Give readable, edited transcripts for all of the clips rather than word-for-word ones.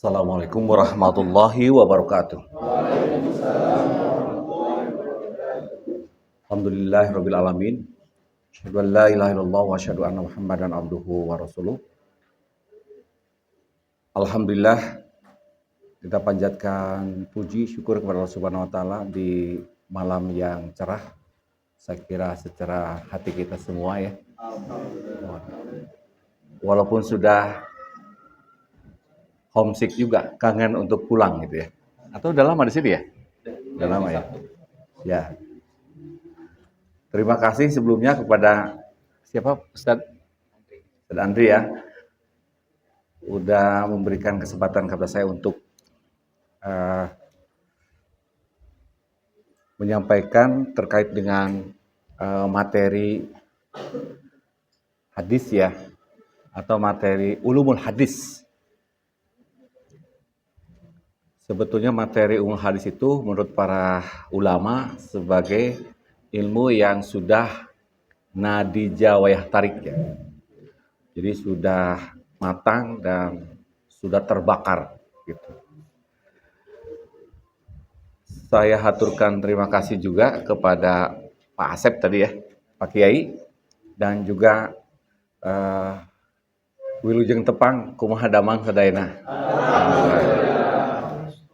Assalamualaikum warahmatullahi wabarakatuh. Alhamdulillahirabbil alamin. Asyhadu an la ilaha illallah wa asyhadu anna Muhammadan abduhu wa rasuluh. Alhamdulillah, kita panjatkan puji syukur kepada Allah Subhanahu wa taala di malam yang cerah. Saya kira secara hati kita semua ya. Walaupun sudah homesick juga, kangen untuk pulang gitu ya. Atau udah lama di sini ya? Udah lama ya. Ya. Terima kasih sebelumnya kepada siapa Ustadz Andri ya, udah memberikan kesempatan kepada saya untuk menyampaikan terkait dengan materi hadis ya, atau materi ulumul hadis. Sebetulnya materi ulumul hadis itu menurut para ulama sebagai ilmu yang sudah nadi jawayah tarik ya. Jadi sudah matang dan sudah terbakar gitu. Saya haturkan terima kasih juga kepada Pak Asep tadi ya, Pak Kiai, dan juga Wilujeng Tepang kumaha damang sadayana.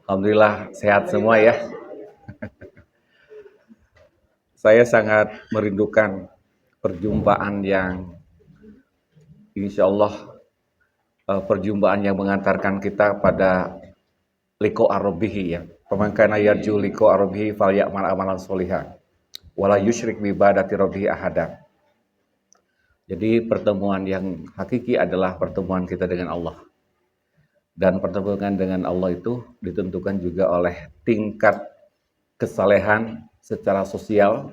Alhamdulillah sehat semua ya. Saya sangat merindukan perjumpaan yang insya Allah perjumpaan yang mengantarkan kita pada liko arabihi ya. Pemangkana yarju liko arabihi fal ya'mal amalan sholihan wala yusyrik bi ibadati rabbihi ahada. Jadi pertemuan yang hakiki adalah pertemuan kita dengan Allah. Dan pertemuan dengan Allah itu ditentukan juga oleh tingkat kesalehan secara sosial,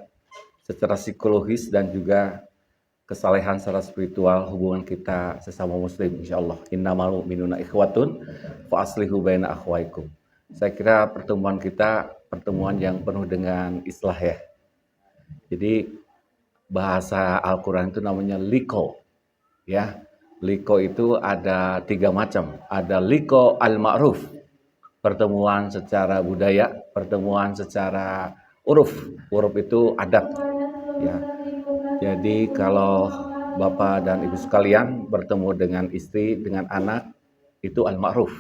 secara psikologis, dan juga kesalehan secara spiritual hubungan kita sesama muslim insyaallah. Innamal mu'minuna ikhwatun fa aslihu baina akhwaikum. Saya kira pertemuan kita pertemuan yang penuh dengan islah ya. Jadi bahasa Al-Qur'an itu namanya liko. Ya. Liko itu ada 3 macam. Ada liko al-ma'ruf, pertemuan secara budaya, pertemuan secara uruf. Uruf itu adat. Ya. Jadi kalau Bapak dan Ibu sekalian bertemu dengan istri, dengan anak, itu al-ma'ruf.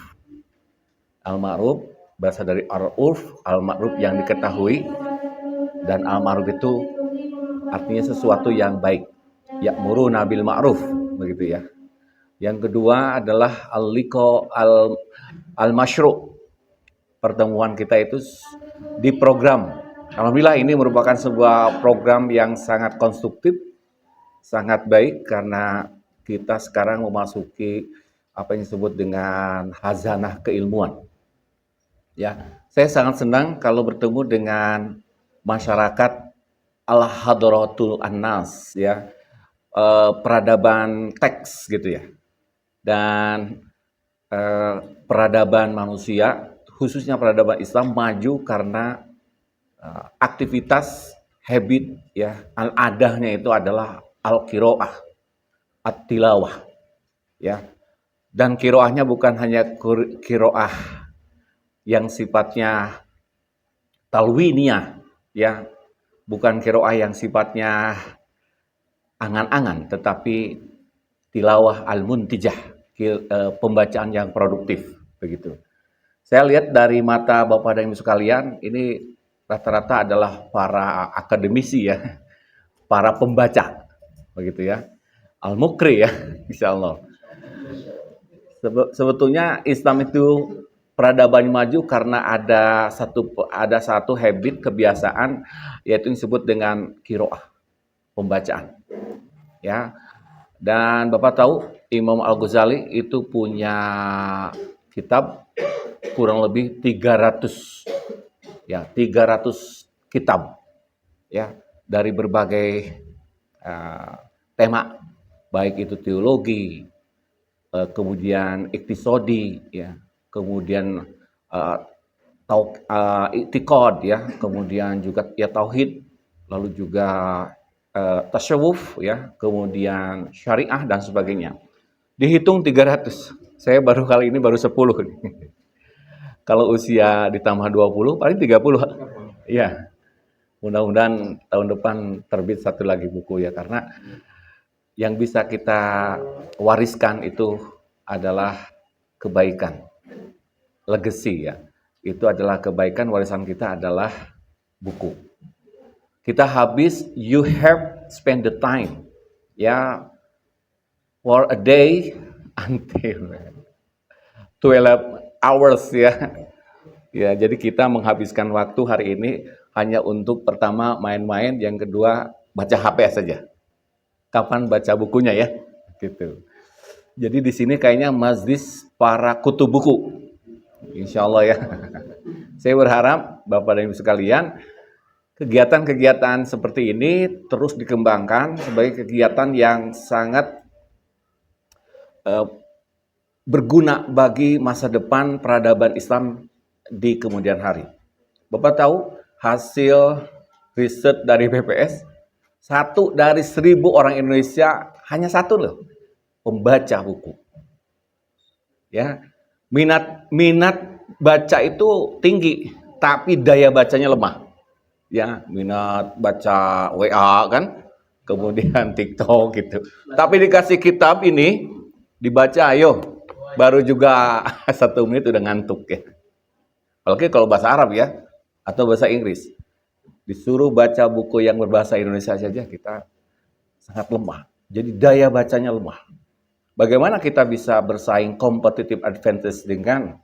Al-ma'ruf berasal dari al-urf, al-ma'ruf yang diketahui, dan al-ma'ruf itu artinya sesuatu yang baik. Ya'muruna bil ma'ruf, begitu ya. Yang kedua adalah al-liqa al-masyru'. Pertemuan kita itu diprogram. Alhamdulillah ini merupakan sebuah program yang sangat konstruktif, sangat baik karena kita sekarang memasuki apa yang disebut dengan hazanah keilmuan. Ya, saya sangat senang kalau bertemu dengan masyarakat al-hadratul annas ya, peradaban teks gitu ya. Dan peradaban manusia, khususnya peradaban Islam maju karena aktivitas habit ya, al-adahnya itu adalah al-qiraah, at-tilawah ya. Dan qiraahnya bukan hanya qiraah yang sifatnya talwiniyah ya, bukan qiraah yang sifatnya angan-angan, tetapi tilawah al-muntijah, pembacaan yang produktif begitu. Saya lihat dari mata Bapak dan Ibu sekalian, ini rata-rata adalah para akademisi ya, para pembaca begitu ya, al-mukri ya, insyaallah. Sebetulnya Islam itu peradaban maju karena ada satu habit, kebiasaan, yaitu disebut dengan qiraah, pembacaan ya. Dan Bapak tahu Imam Al-Ghazali itu punya kitab kurang lebih 300 ya, 300 kitab ya, dari berbagai tema, baik itu teologi, kemudian iktisodi ya, kemudian i'tiqad ya, kemudian juga ya tauhid, lalu juga tasyawuf ya, kemudian syariah dan sebagainya. Dihitung 300. Saya baru kali ini baru 10 nih. Kalau usia ditambah 20 paling 30. Iya. Mudah-mudahan tahun depan terbit satu lagi buku ya, karena yang bisa kita wariskan itu adalah kebaikan, legacy ya. Itu adalah kebaikan, warisan kita adalah buku. Kita habis, you have spend the time ya, for a day until 12 hours ya. Ya, jadi kita menghabiskan waktu hari ini hanya untuk pertama main-main, yang kedua baca HP saja. Kapan baca bukunya ya? Gitu. Jadi di sini kayaknya majlis para kutu buku. Insya Allah ya. Saya berharap Bapak dan Ibu sekalian, kegiatan-kegiatan seperti ini terus dikembangkan sebagai kegiatan yang sangat berguna bagi masa depan peradaban Islam di kemudian hari. Bapak tahu hasil riset dari BPS, 1 dari 1.000 orang Indonesia hanya 1 loh pembaca buku. Ya, minat baca itu tinggi, tapi daya bacanya lemah. Ya, minat baca WA kan, kemudian TikTok gitu. Tapi dikasih kitab ini dibaca, ayo, baru juga 1 menit udah ngantuk ya. Apalagi kalau bahasa Arab ya, atau bahasa Inggris. Disuruh baca buku yang berbahasa Indonesia saja kita sangat lemah. Jadi daya bacanya lemah. Bagaimana kita bisa bersaing competitive advantage dengan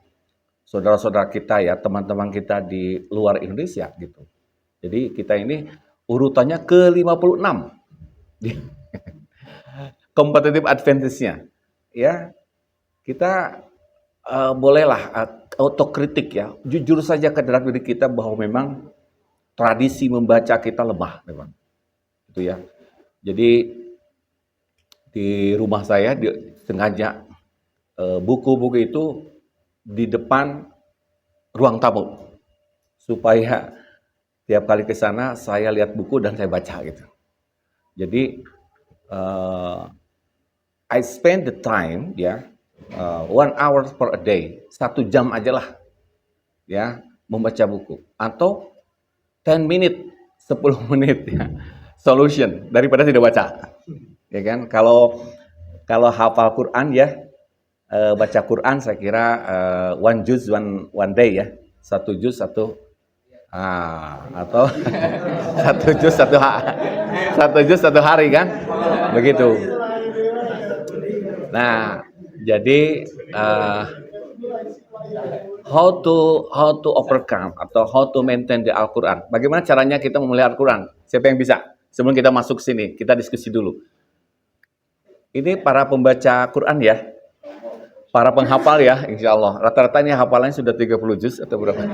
saudara-saudara kita ya, teman-teman kita di luar Indonesia gitu. Jadi kita ini urutannya ke-56. Competitive advantage-nya. Ya, kita bolehlah autokritik ya. Jujur saja ke dalam diri kita bahwa memang tradisi membaca kita lemah memang. Itu ya. Jadi di rumah saya sengaja buku-buku itu di depan ruang tamu supaya tiap kali ke sana saya lihat buku dan saya baca gitu. Jadi I spend the time ya, 1 hour per a day, 1 jam aja lah ya membaca buku, atau 10 menit, 10 menit ya, solution daripada tidak baca. Ya kan? Kalau hafal Quran ya, baca Quran saya kira one juz one day ya, 1 juz atau 1 juz 1 juz 1 hari kan, begitu. Nah, jadi how to overcome atau how to maintain the Al-Quran. Bagaimana caranya kita memelihara Al-Quran? Siapa yang bisa? Sebelum kita masuk sini, kita diskusi dulu. Ini para pembaca Quran ya, para penghafal ya, insya Allah. Rata-rata ini hafalannya sudah 30 juz atau berapa?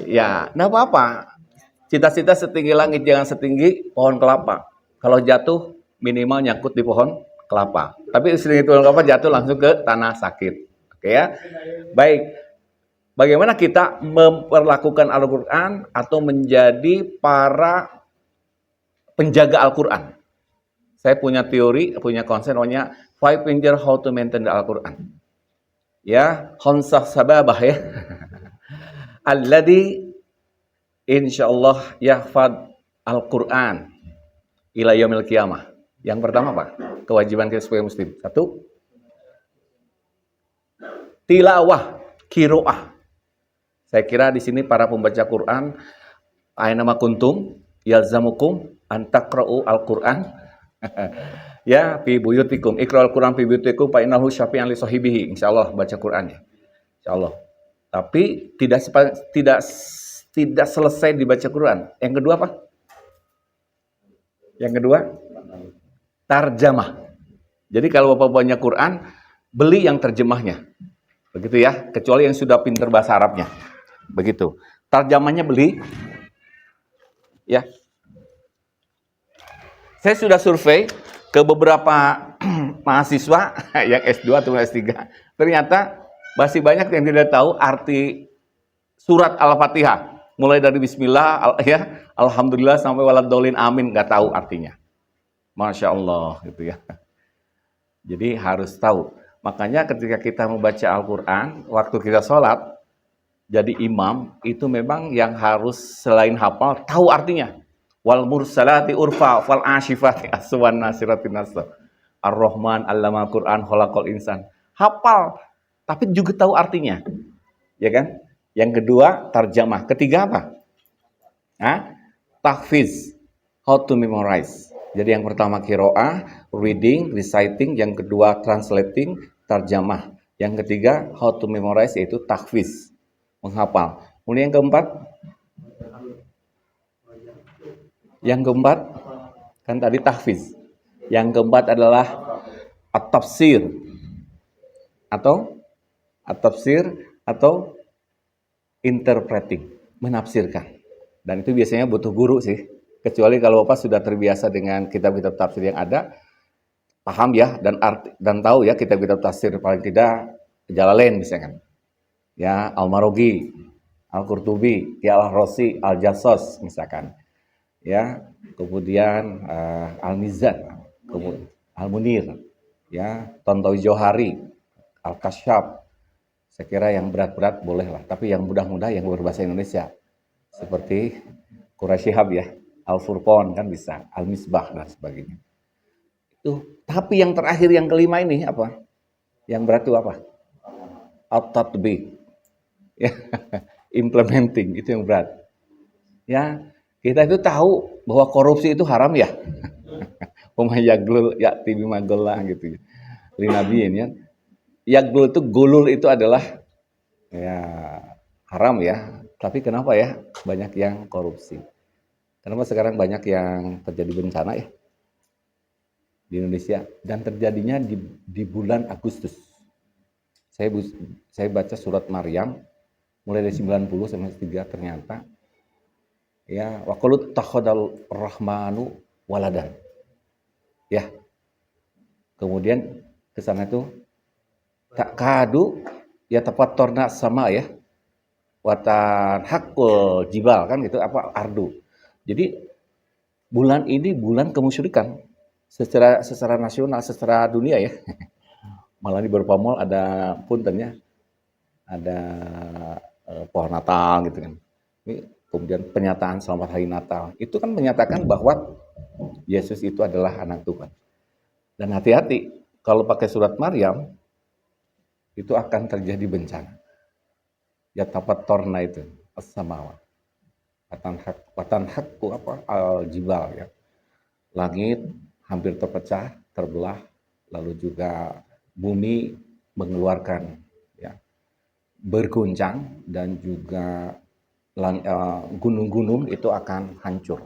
Ya, enggak apa-apa. Cita-cita setinggi langit, jangan setinggi pohon kelapa. Kalau jatuh, minimal nyangkut di pohon kelapa. Tapi setinggi pohon kelapa jatuh langsung ke tanah sakit. Oke ya? Baik. Bagaimana kita memperlakukan Al-Quran atau menjadi para penjaga Al-Quran? Saya punya teori, punya konsep namanya 5 finger how to maintain the Al-Quran. Ya, khonsah sababah ya. Alladhi insyaallah yahfad Al-Quran ila yaumil qiyamah. Yang pertama apa? Kewajiban kita sebagai muslim. 1, tilawah, kiroah. Saya kira di sini para pembaca Quran, aynama kuntum yalzamukum antaqra'u al-Quran ya fi buyutikum. Iqra'ul Quran fi buyutikum fa innahu syafi'an li sahibihi. Insyaallah baca Quran ya. Insyaallah. Tapi tidak selesai dibaca Quran. Yang kedua apa? Yang kedua, tarjamah. Jadi kalau Bapak punya Quran, beli yang terjemahnya. Begitu ya, kecuali yang sudah pintar bahasa Arabnya. Begitu. Tarjamahnya beli. Ya. Saya sudah survei ke beberapa mahasiswa yang S2 atau S3. Ternyata masih banyak yang tidak tahu arti surat Al-Fatihah. Mulai dari bismillah, ya, alhamdulillah sampai waladhdallin amin, nggak tahu artinya. Masya Allah gitu ya. Jadi harus tahu. Makanya ketika kita membaca Al-Quran, waktu kita sholat, jadi imam, itu memang yang harus selain hafal, tahu artinya. Wal mursalati urfa, wal ashifati aswan nasirati nasr. Ar-Rahman, allama Quran, khalaqal insan. Hafal, tapi juga tahu artinya. Ya kan? Yang kedua, tarjamah. Ketiga apa? Hah? Tahfiz. How to memorize. Jadi yang pertama kiroah, reading, reciting. Yang kedua translating, tarjamah. Yang ketiga how to memorize yaitu tahfiz, menghafal. Kemudian yang keempat kan tadi tahfiz. Yang keempat adalah at-tafsir atau atau interpreting, menafsirkan. Dan itu biasanya butuh guru sih. Kecuali kalau Bapak sudah terbiasa dengan kitab-kitab tafsir yang ada, paham ya dan tahu ya kitab-kitab tafsir paling tidak Jalalain misalkan. Ya, Al-Marogi, Al-Qurtubi, ya Al-Rosi, Al-Jassos misalkan. Ya, kemudian Al-Mizan, kemudian Al-Munir, ya, Tontowi Johari, Al-Kasyaf. Saya kira yang berat-berat boleh lah, tapi yang mudah-mudah yang berbahasa Indonesia. Seperti Quraisy Shihab ya, Al-Furqan kan bisa, Al-Misbah dan sebagainya. Itu. Tapi yang terakhir yang kelima ini apa? Yang berat itu apa? At-tatbiq. Ya, implementing itu yang berat. Ya, kita itu tahu bahwa korupsi itu haram ya. Umayyaglul ya tibi magolah gitu ya. Linabiin ya. Yaglul itu gulul itu adalah ya haram ya. Tapi kenapa ya banyak yang korupsi? Kenapa sekarang banyak yang terjadi bencana ya di Indonesia dan terjadinya di bulan Agustus. Saya baca surat Maryam mulai dari 90 sampai 3 ternyata ya waqalut takhadal rahmanu waladan. Ya. Kemudian ke sana itu tak kadu ya tepat torna sama ya. Watan hakul jibal kan gitu apa ardu. Jadi bulan ini bulan kemusyrikan secara nasional, secara dunia ya. Malah di beberapa mall ada puntennya, ada pohon Natal gitu kan. Ini kemudian pernyataan selamat hari Natal. Itu kan menyatakan bahwa Yesus itu adalah anak Tuhan. Dan hati-hati, kalau pakai surat Maryam, itu akan terjadi bencana. Ya tapat torna itu, as-samawa. Watan hakku apa? Al-jibal ya. Langit hampir terpecah, terbelah, lalu juga bumi mengeluarkan ya berguncang dan juga gunung-gunung itu akan hancur.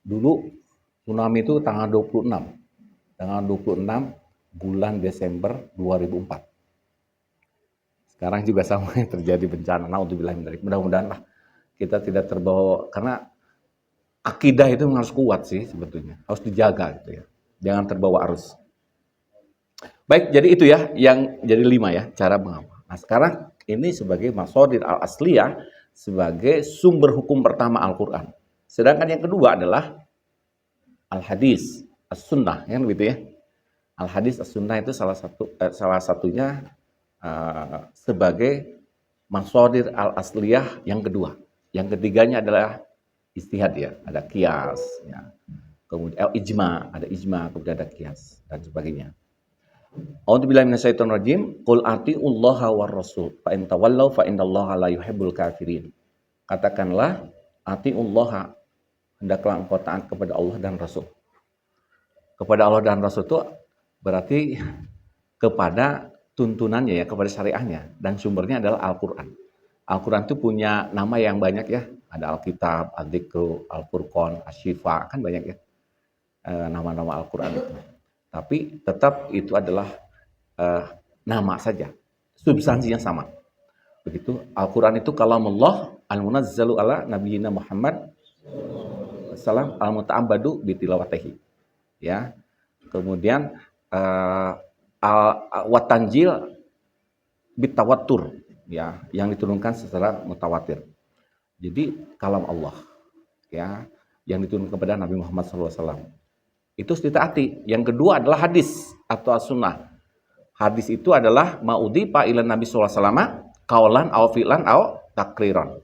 Dulu tsunami itu tanggal 26 bulan Desember 2004. Sekarang juga sama terjadi bencana. Naudzubillah min dzalik. Mudah-mudahan lah kita tidak terbawa karena akidah itu harus kuat sih sebetulnya. Harus dijaga gitu ya. Jangan terbawa arus. Baik, jadi itu ya yang jadi 5 ya cara menghafal. Nah, sekarang ini sebagai mashadir al-asliyah sebagai sumber hukum pertama Al-Qur'an. Sedangkan yang kedua adalah al-hadis, as-sunnah kan gitu ya. Al-hadis as-sunnah itu salah satunya sebagai mashadir al-asliyah yang kedua. Yang ketiganya adalah istihad ya, ada qiyas ya. Kemudian ijma, ada ijma, kemudian ada qiyas dan sebagainya. A'udzubillahi minasyaitonir rajim. Qul atiullaha war rasul fa in tawallaw fa innallaha la yuhibbul kafirin. Katakanlah atiullaha, hendaklah engkau taat kepada Allah dan Rasul. Kepada Allah dan Rasul itu berarti kepada tuntunannya ya, kepada syariahnya dan sumbernya adalah Al-Qur'an. Al-Qur'an itu punya nama yang banyak ya. Ada Alkitab, Al-Dzikru, Al-Furqan, Asy-Syifa, kan banyak ya. Nama-nama Al-Qur'an itu. Tapi tetap itu adalah nama saja, substansinya sama. Begitu Al-Quran itu kalamullah al-munazzalu ala nabiyina Muhammad salam al-muta'abbadu bitilawatihi. Ya. Kemudian watanjil bitawattur ya, yang diturunkan secara mutawatir. Jadi kalam Allah ya, yang diturunkan kepada Nabi Muhammad SAW. Itu harus ditaati. Yang kedua adalah hadis atau as-sunnah. Hadis itu adalah ma'udhifa ila Nabi sallallahu alaihi wasallam qaulan aw fi'lan aw takriran.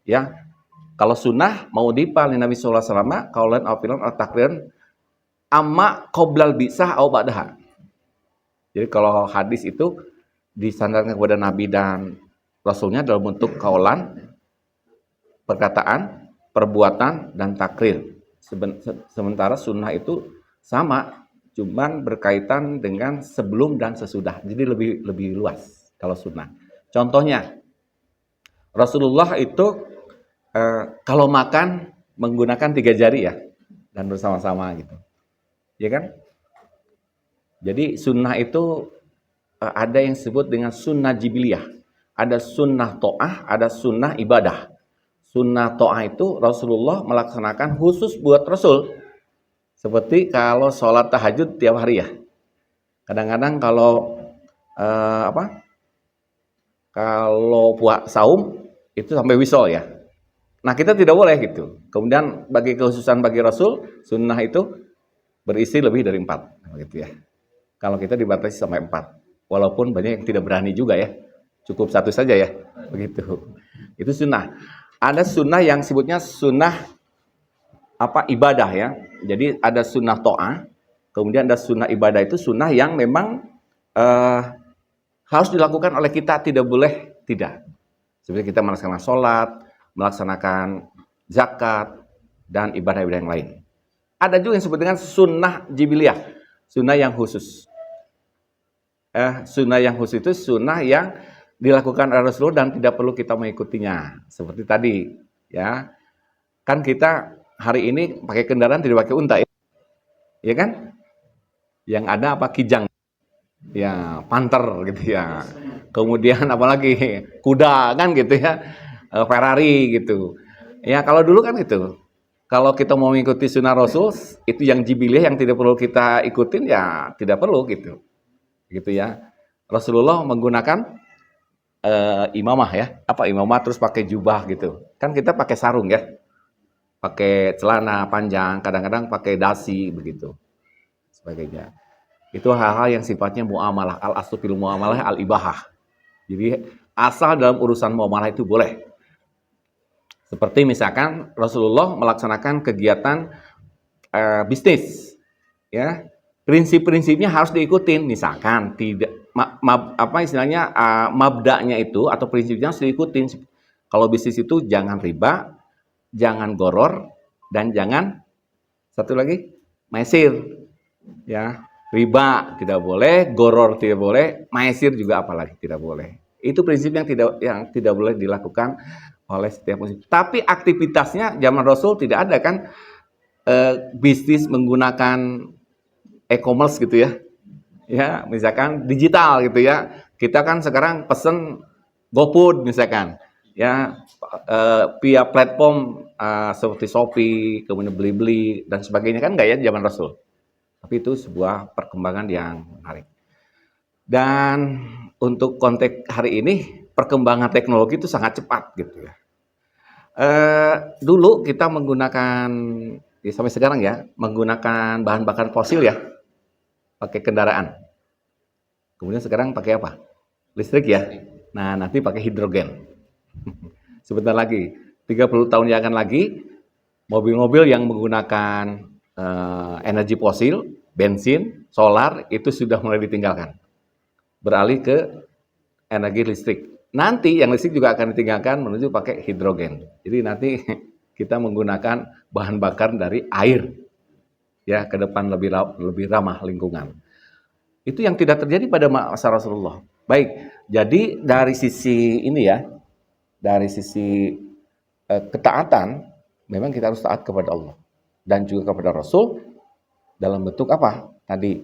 Ya. Kalau sunnah ma'udhifa li Nabi sallallahu alaihi wasallam qaulan aw fi'lan aw takriran amma qoblal bi'sah aw ba'daha. Jadi kalau hadis itu disandarkan kepada Nabi dan Rasulnya dalam bentuk kaulan, perkataan, perbuatan, dan takrir. Sementara sunnah itu sama, cuman berkaitan dengan sebelum dan sesudah. Jadi lebih luas kalau sunnah. Contohnya, Rasulullah itu kalau makan menggunakan 3 jari ya, dan bersama-sama gitu. Ya kan? Jadi sunnah itu ada yang disebut dengan sunnah jibiliyah. Ada sunnah to'ah, ada sunnah ibadah. Sunnah to'ah itu Rasulullah melaksanakan khusus buat Rasul. Seperti kalau sholat tahajud tiap hari ya. Kadang-kadang kalau kalau puasa saum itu sampai wisol ya. Nah kita tidak boleh gitu. Kemudian bagi kekhususan bagi Rasul, sunnah itu berisi lebih dari 4 gitu ya. Kalau kita dibatasi sampai 4, walaupun banyak yang tidak berani juga ya, cukup 1 saja ya, begitu. Itu sunnah. Ada sunnah yang sebutnya sunnah ibadah ya. Jadi ada sunnah to'ah, kemudian ada sunnah ibadah itu sunnah yang memang harus dilakukan oleh kita, tidak boleh tidak. Seperti kita melaksanakan sholat, melaksanakan zakat, dan ibadah-ibadah yang lain. Ada juga yang disebut dengan sunnah jibiliyah, sunnah yang khusus. Sunnah yang khusus itu sunnah yang dilakukan oleh Rasulullah dan tidak perlu kita mengikutinya. Seperti tadi, ya. Kan kita hari ini pakai kendaraan tidak pakai unta ya. Ya kan? Yang ada kijang. Ya, panter gitu ya. Kemudian apalagi kuda kan gitu ya. Ferrari gitu. Ya, kalau dulu kan gitu. Kalau kita mau mengikuti sunnah Rasul, itu yang jibiliyah yang tidak perlu kita ikutin ya tidak perlu gitu. Gitu ya. Rasulullah menggunakan imamah ya. Imamah terus pakai jubah gitu. Kan kita pakai sarung ya. Pakai celana panjang, kadang-kadang pakai dasi begitu. Sebagainya. Itu hal-hal yang sifatnya muamalah, al-aslu fil muamalah al-ibahah. Jadi asal dalam urusan muamalah itu boleh. Seperti misalkan Rasulullah melaksanakan kegiatan bisnis, ya prinsip-prinsipnya harus diikutin. Misalkan tidak mabda'nya itu atau prinsipnya harus diikutin. Kalau bisnis itu jangan riba, jangan goror, dan jangan satu lagi maisir, ya riba tidak boleh, goror tidak boleh, maisir juga apalagi tidak boleh. Itu prinsip yang tidak boleh dilakukan oleh setiap muslim. Tapi aktivitasnya zaman Rasul tidak ada kan bisnis menggunakan e-commerce gitu ya. Ya, misalkan digital gitu ya. Kita kan sekarang pesen GoFood misalkan. Ya, via platform seperti Shopee, kemudian Blibli dan sebagainya kan enggak ya zaman Rasul. Tapi itu sebuah perkembangan yang menarik. Dan untuk konteks hari ini perkembangan teknologi itu sangat cepat gitu ya. Dulu kita menggunakan sampai sekarang ya menggunakan bahan bakar fosil ya, pakai kendaraan. Kemudian sekarang pakai apa? Listrik ya. Nah nanti pakai hidrogen. Sebentar lagi 30 tahun yang akan lagi mobil-mobil yang menggunakan energi fosil, bensin, solar itu sudah mulai ditinggalkan. Beralih ke energi listrik. Nanti yang listrik juga akan ditinggalkan menuju pakai hidrogen. Jadi nanti kita menggunakan bahan bakar dari air. Ya, ke depan lebih ramah lingkungan. Itu yang tidak terjadi pada masa Rasulullah. Baik, jadi dari sisi ini ya, dari sisi ketaatan, memang kita harus taat kepada Allah dan juga kepada Rasul dalam bentuk apa? Tadi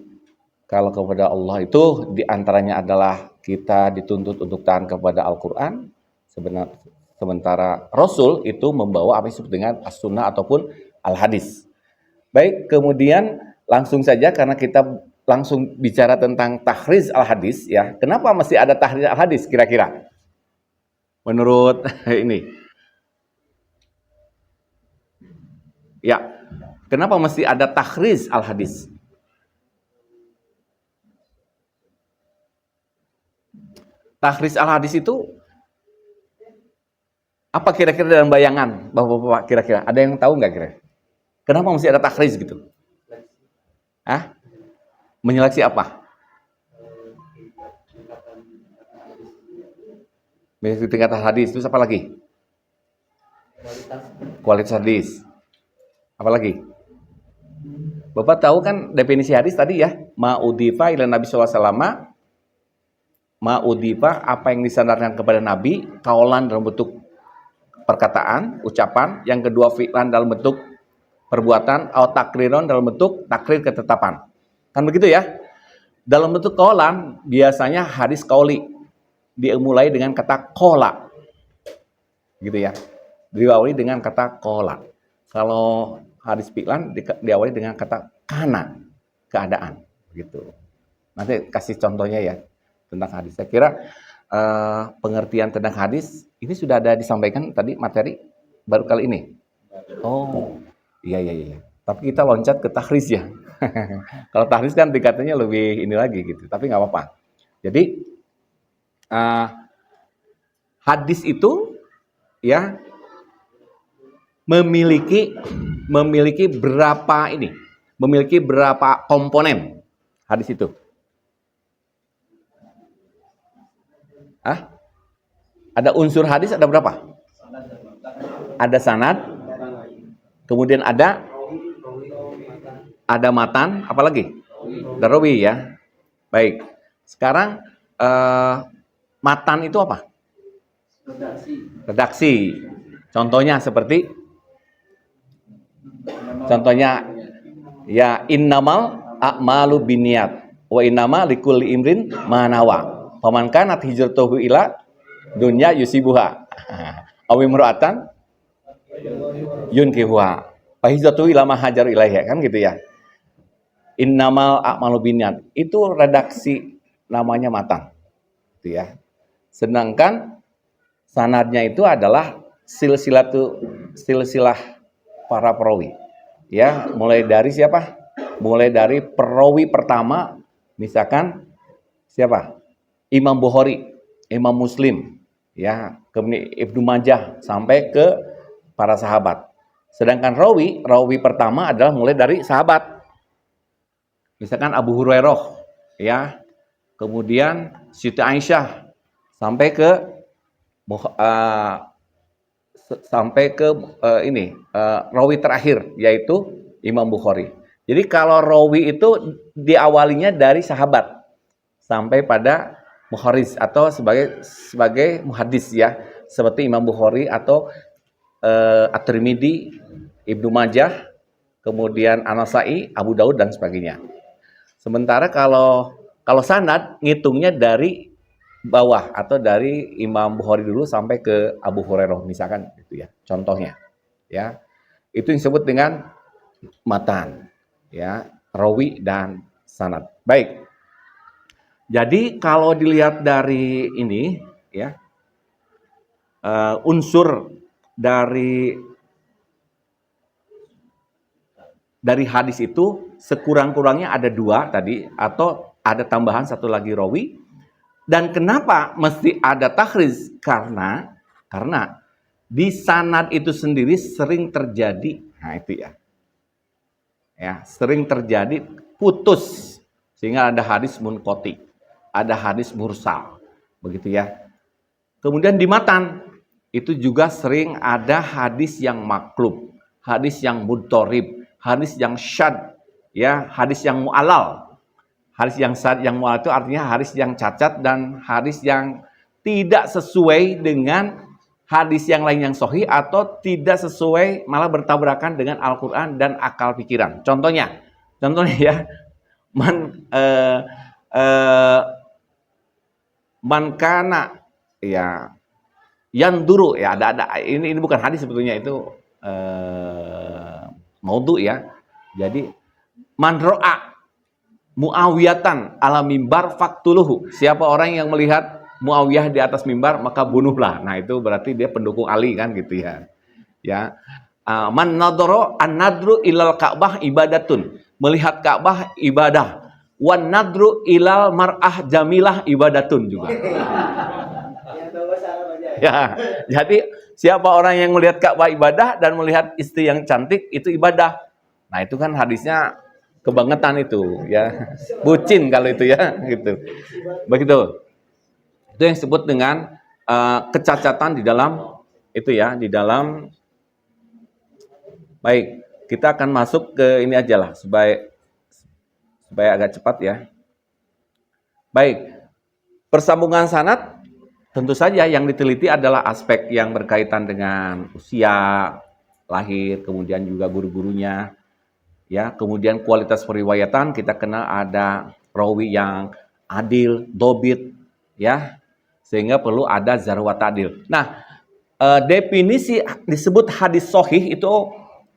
kalau kepada Allah itu diantaranya adalah kita dituntut untuk taat kepada Al-Quran, sementara Rasul itu membawa apa yang disebut dengan as-sunnah ataupun al-hadis. Baik, kemudian langsung saja karena kita langsung bicara tentang tahriz al-hadis ya. Kenapa masih ada tahriz al-hadis kira-kira? Menurut ini. Ya, Kenapa mesti ada takhriz al-hadis? Takhriz al-hadis itu apa kira-kira dalam bayangan Bapak-bapak, kira-kira ada yang tahu nggak kira? Kenapa mesti ada takhriz gitu? Hah? Menyeleksi apa? Menyeleksi tingkatan hadis. Terus apa lagi? Kualitas hadis. Apa lagi? Bapak tahu kan definisi hadis tadi ya? Ma'udhifa ila Nabi sallallahu alaihi wasallam. Ma'udhifa, apa yang disandarkan kepada Nabi, kaulan dalam bentuk perkataan, ucapan. Yang kedua, fi'lan dalam bentuk perbuatan, atau takriron dalam bentuk takrir ketetapan. Kan begitu ya? Dalam bentuk kaulan, biasanya hadis kauli. Dimulai dengan kata kola. Gitu ya. Diawali dengan kata kola. Kalau hadis fi'lan diawali dengan kata kana, keadaan. Gitu. Nanti kasih contohnya ya tentang hadis. Saya kira pengertian tentang hadis ini sudah ada disampaikan tadi materi baru kali ini. Oh, iya. Tapi kita loncat ke takhriz ya. Kalau takhriz kan tingkatannya lebih ini lagi gitu. Tapi nggak apa-apa. Jadi hadis itu ya memiliki berapa komponen hadis itu. Ada unsur hadis ada berapa? Ada sanad, kemudian ada matan, apalagi? Ada rawi ya. Baik. Sekarang matan itu apa? Redaksi. Contohnya seperti ya innamal a'malu binniyat wa innama likulli imrin ma nawa. Faman kanat hijratuhu ila dunya yusibuha aw imra'atan yunkihuha fa hijratuhu ila ma hajar ilaiha, kan gitu ya. Innamal a'malu binniyat itu redaksi namanya matan. Gitu ya. Sedangkan sanadnya itu adalah silsilah para perawi. Ya, mulai dari siapa? Mulai dari perawi pertama, misalkan siapa? Imam Bukhari, Imam Muslim, ya, kemudian Ibnu Majah sampai ke para sahabat. Sedangkan rawi pertama adalah mulai dari sahabat. Misalkan Abu Hurairah, ya. Kemudian Siti Aisyah sampai ke rawi terakhir yaitu Imam Bukhari. Jadi kalau rawi itu diawalinya dari sahabat sampai pada muhaddis atau sebagai muhaddis ya, seperti Imam Bukhari atau At-Tirmidzi, Ibnu Majah, kemudian An-Nasa'i, Abu Daud dan sebagainya. Sementara kalau sanad ngitungnya dari bawah atau dari Imam Bukhari dulu sampai ke Abu Hurairah misalkan gitu ya. Contohnya ya. Itu yang disebut dengan matan ya, rawi dan sanad. Baik. Jadi kalau dilihat dari ini ya, unsur dari hadis itu sekurang-kurangnya ada 2 tadi, atau ada tambahan 1 lagi rawi. Dan kenapa mesti ada takhriz? Karena di sanad itu sendiri sering terjadi, nah itu ya, sering terjadi putus sehingga ada hadis munqati, ada hadis mursal, begitu ya. Kemudian di matan itu juga sering ada hadis yang maklub, hadis yang mudtorib, hadis yang syad, ya, hadis yang mu'alal. Hadis yang syad, yang mu'alal itu artinya hadis yang cacat dan hadis yang tidak sesuai dengan hadis yang lain yang sahih atau tidak sesuai, malah bertabrakan dengan Al-Quran dan akal pikiran. Contohnya ya, man kana ya yanduru ya, ada ini bukan hadis sebetulnya, itu maudhu ya. Jadi man ra'a Muawiyatan ala mimbar faktuluhu. Siapa orang yang melihat Muawiyah di atas mimbar maka bunuhlah. Nah itu berarti dia pendukung Ali kan gitu ya. Ya. Man nadhara an-nadru ilal Ka'bah ibadatun. Melihat Ka'bah ibadah. Wan nadru ilal mar'ah jamilah ibadatun juga. Ya, jadi siapa orang yang melihat Ka'bah ibadah dan melihat istri yang cantik itu ibadah. Nah, itu kan hadisnya kebangetan itu, ya. Bucin kalau itu ya, gitu. Begitu. Itu yang disebut dengan kecacatan di dalam itu ya, di dalam. Baik, kita akan masuk ke ini aja lah supaya agak cepat ya. Baik, persambungan sanad tentu saja yang diteliti adalah aspek yang berkaitan dengan usia, lahir, kemudian juga guru-gurunya, ya. Kemudian kualitas periwayatan kita kenal ada rawi yang adil, dobit, ya, sehingga perlu ada zarwat adil. Nah, definisi disebut hadis sahih itu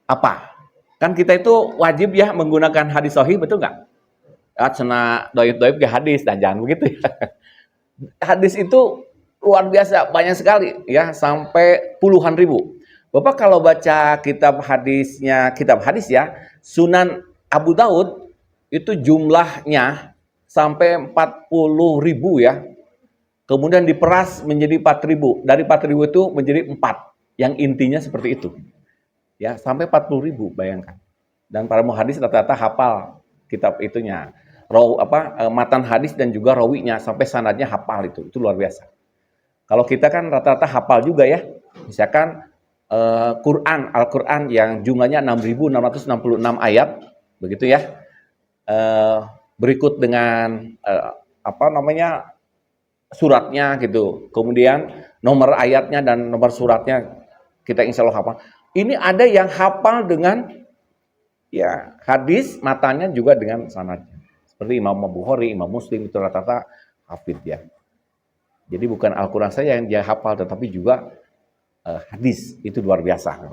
apa? Kan kita itu wajib ya menggunakan hadis sahih, betul nggak? Cena doib-doib ke hadis, dan jangan begitu ya. Hadis itu luar biasa, banyak sekali ya, sampai puluhan ribu. Bapak kalau baca kitab hadis ya, Sunan Abu Daud itu jumlahnya sampai 40.000 ya. Kemudian diperas menjadi 4.000. Dari 4.000 itu menjadi 4. Yang intinya seperti itu. Ya, sampai 40.000, bayangkan. Dan para muhadis rata-rata hafal kitab itunya. Matan hadis dan juga rawinya sampai sanadnya hafal itu. Itu luar biasa. Kalau kita kan rata-rata hafal juga ya. Misalkan Al-Qur'an yang jumlahnya 6.666 ayat, begitu ya. Berikut dengan suratnya gitu. Kemudian nomor ayatnya dan nomor suratnya kita insya Allah hafal. Ini ada yang hafal dengan ya hadis matanya juga dengan sanadnya. Seperti Imam Bukhari, Imam Muslim itu rata-rata hafid ya. Jadi bukan Al-Quran saja yang dia hafal, tetapi juga hadis. Itu luar biasa.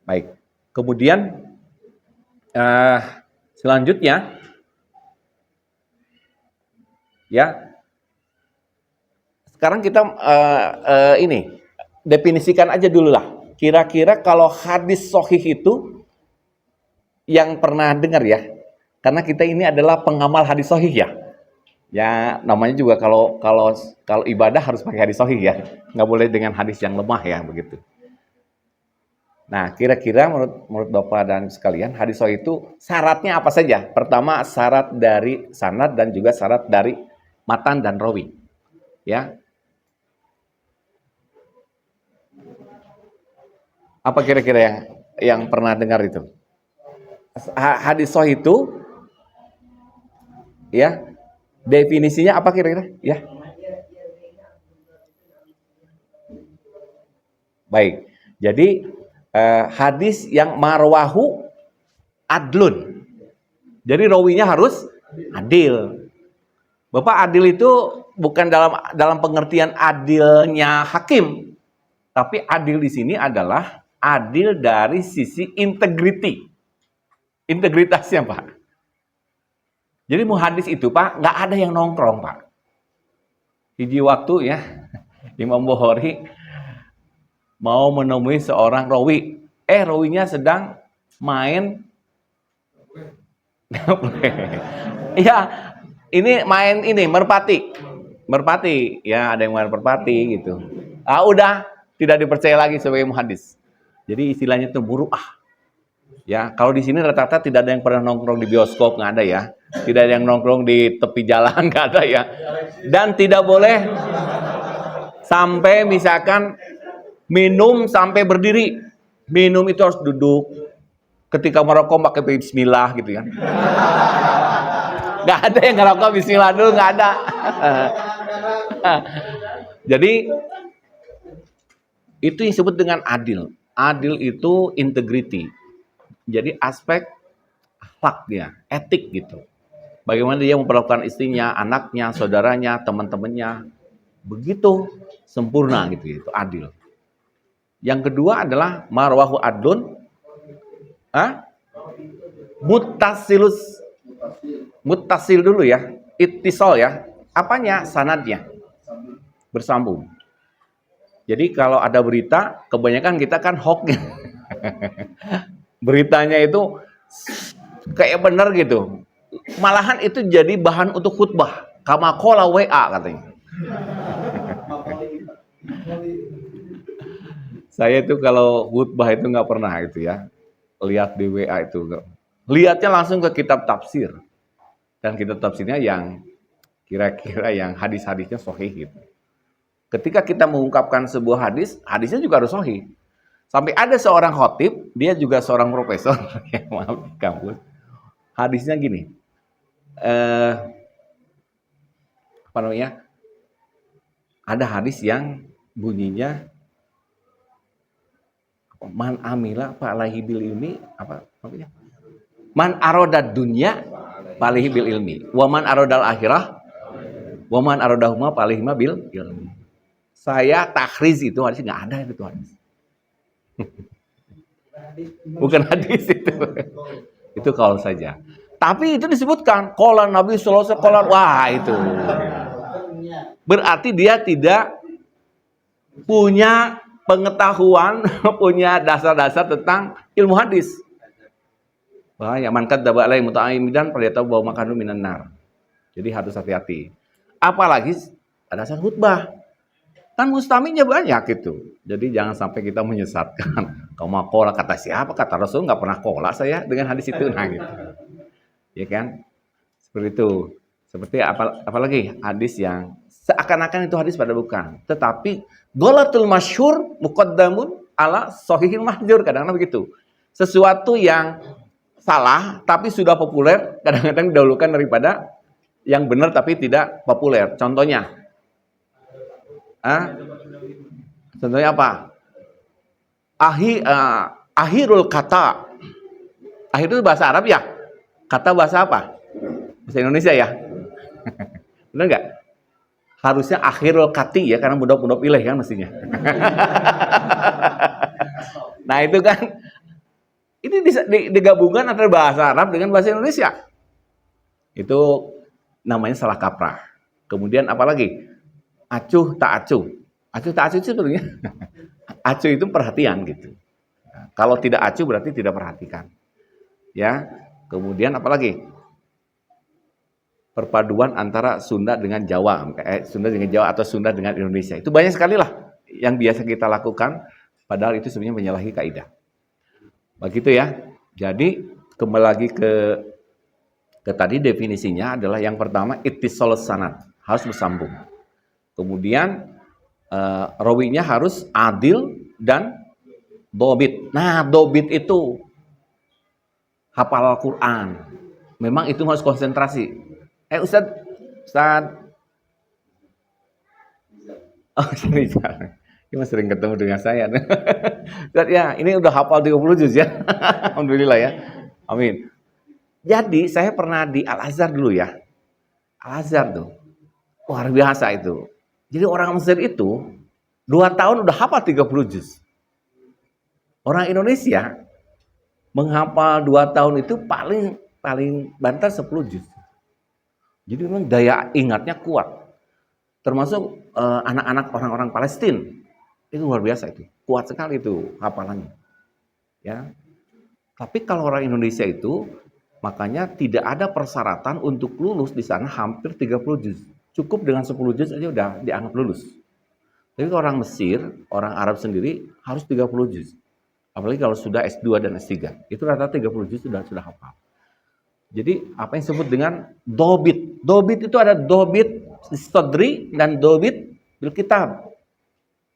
Baik. Kemudian selanjutnya ya, sekarang kita ini definisikan aja dulu lah. Kira-kira kalau hadis sahih itu yang pernah dengar ya, karena kita ini adalah pengamal hadis sahih ya. Ya namanya juga kalau ibadah harus pakai hadis sahih ya, nggak boleh dengan hadis yang lemah ya begitu. Nah kira-kira menurut Bapak dan sekalian hadis sahih itu syaratnya apa saja? Pertama syarat dari sanad dan juga syarat dari matan dan rawi, ya. Apa kira-kira yang pernah dengar itu? Hadis sahih itu ya, definisinya apa kira-kira? Ya. Baik. Jadi hadis yang marwahu adlun. Jadi rawinya harus adil. Bapak adil itu bukan dalam pengertian adilnya hakim, tapi adil di sini adalah adil dari sisi integritasnya Pak. Jadi muhadis itu Pak nggak ada yang nongkrong Pak. Hiji waktu ya Imam Bukhari mau menemui seorang rawi, rawinya sedang main ya ini main merpati ya, ada yang main merpati gitu. Udah tidak dipercaya lagi sebagai muhadis. Jadi istilahnya itu muru'ah. Ya, kalau di sini rata-rata tidak ada yang pernah nongkrong di bioskop, nggak ada ya. Tidak ada yang nongkrong di tepi jalan, nggak ada ya. Dan tidak boleh sampai misalkan minum sampai berdiri. Minum itu harus duduk. Ketika merokok pakai bismillah gitu kan. Nggak ada yang ngerokok bismillah dulu, nggak ada. Jadi itu yang disebut dengan adil. Adil itu integrity. Jadi aspek akhlaknya, etik gitu. Bagaimana dia memperlakukan istrinya, anaknya, saudaranya, teman-temannya. Begitu sempurna gitu, itu adil. Yang kedua adalah marwahu adlun. Muttasil dulu ya. Ittisal ya. Apanya? Sanadnya. Bersambung. Jadi kalau ada berita, kebanyakan kita kan hoax. Beritanya itu kayak bener gitu. Malahan itu jadi bahan untuk khutbah. Kama qala WA katanya. Saya itu kalau khutbah itu nggak pernah itu ya. Lihat di WA itu. Lihatnya langsung ke kitab tafsir. Dan kitab tafsirnya yang kira-kira yang hadis-hadisnya sahih gitu. Ketika kita mengungkapkan sebuah hadis, hadisnya juga harus sahih. Sampai ada seorang khotib, dia juga seorang profesor, maaf di kampus. Hadisnya gini, apa namanya? Ada hadis yang bunyinya man amila fa'alaihi bil ilmi, apa namanya? Man aradad dunya fa'alaihi bil ilmi, wa man aradal akhirah, wa man aradahuma fa'alaihi bil ilmi. Saya takhriz itu hadis nggak ada itu hadis. Bukan hadis itu. Itu kalau saja. Tapi itu disebutkan qala Nabi sallallahu alaihi wasallam, wah itu. Berarti dia tidak punya pengetahuan, punya dasar-dasar tentang ilmu hadis. Wah, ya man kadzdzaba alaihi muta'ammidan falyatabu bahwa makanu minan nar. Jadi harus hati-hati. Apalagi ada dasar khutbah. Kan mustaminya banyak itu. Jadi jangan sampai kita menyesatkan. Kamu kola kata siapa? Kata Rasul nggak pernah kola saya dengan hadis itu. Nah gitu. Ya kan? Seperti itu. Seperti apalagi hadis yang seakan-akan itu hadis pada bukan. Tetapi golatul masyhur muqaddamun ala sahihil mahjur. Kadang-kadang begitu. Sesuatu yang salah tapi sudah populer kadang-kadang didahulukan daripada yang benar tapi tidak populer. Contohnya contohnya apa? Akhirul kata. Akhir itu bahasa Arab ya? Kata bahasa apa? Bahasa Indonesia ya? Benar nggak? Harusnya akhirul kati ya, karena budak-budak pilih kan mestinya. Nah itu kan, ini digabungkan antara bahasa Arab dengan bahasa Indonesia. Itu namanya salah kaprah. Kemudian apalagi? Acuh tak acuh. Acuh tak acuh itu sebenarnya acuh itu perhatian gitu. Nah, kalau tidak acuh berarti tidak perhatikan. Ya. Kemudian apalagi? Perpaduan antara Sunda dengan Jawa, Sunda dengan Jawa atau Sunda dengan Indonesia. Itu banyak sekali lah yang biasa kita lakukan padahal itu sebenarnya menyalahi kaidah. Begitu ya. Jadi kembali lagi ke tadi definisinya adalah yang pertama ittisal sanad, harus bersambung. Kemudian rawinya harus adil dan dobit. Nah, dobit itu hafal Al-Quran. Memang itu harus konsentrasi. Ustaz. Oh, sorry. Ini sering ketemu dengan saya. Ustaz, ya, ini udah hafal 30 juz ya. Alhamdulillah ya. Amin. Jadi, saya pernah di Al-Azhar dulu ya. Al-Azhar tuh. Luar biasa itu. Jadi orang Mesir itu 2 tahun udah hafal 30 juz. Orang Indonesia menghafal 2 tahun itu paling banter 10 juz. Jadi memang daya ingatnya kuat. Termasuk anak-anak orang-orang Palestina. Itu luar biasa itu. Kuat sekali itu hafalannya. Ya. Tapi kalau orang Indonesia itu makanya tidak ada persyaratan untuk lulus di sana hampir 30 juz. Cukup dengan 10 juz aja udah dianggap lulus. Tapi orang Mesir, orang Arab sendiri harus 30 juz. Apalagi kalau sudah S2 dan S3. Itu rata-rata 30 juz sudah hafal. Jadi apa yang disebut dengan dobit. Dobit itu ada dobit istadri dan dobit bil kitab.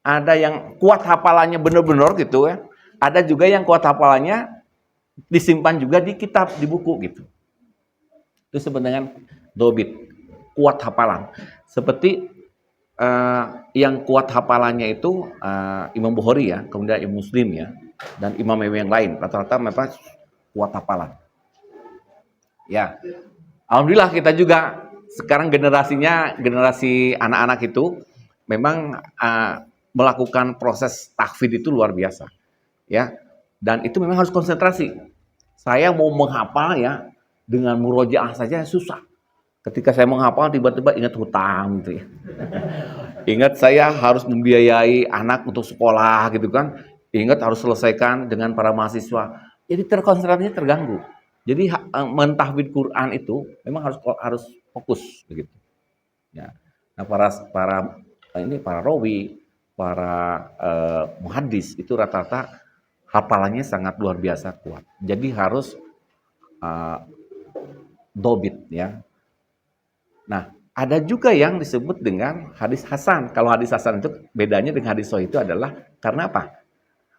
Ada yang kuat hafalannya benar-benar gitu ya. Ada juga yang kuat hafalannya disimpan juga di kitab, di buku gitu. Itu sebenarnya dobit. Kuat hafalan. Seperti yang kuat hafalannya itu Imam Bukhari ya, kemudian Imam Muslim ya, dan imam-imam yang lain. Rata-rata memang kuat hafalan. Ya, alhamdulillah kita juga sekarang generasi anak-anak itu memang melakukan proses tahfidz itu luar biasa. Ya, dan itu memang harus konsentrasi. Saya mau menghafal ya dengan murojaah saja susah. Ketika saya menghafal tiba-tiba ingat hutang gitu ya. Ingat saya harus membiayai anak untuk sekolah gitu kan. Ingat harus selesaikan dengan para mahasiswa. Jadi konsentrasinya terganggu. Jadi mentahfidz Quran itu memang harus fokus begitu. Ya. Nah, para rawi, para muhaddis itu rata-rata hafalannya sangat luar biasa kuat. Jadi harus dobit ya. Nah, ada juga yang disebut dengan hadis hasan. Kalau hadis hasan itu bedanya dengan hadis sahih itu adalah karena apa?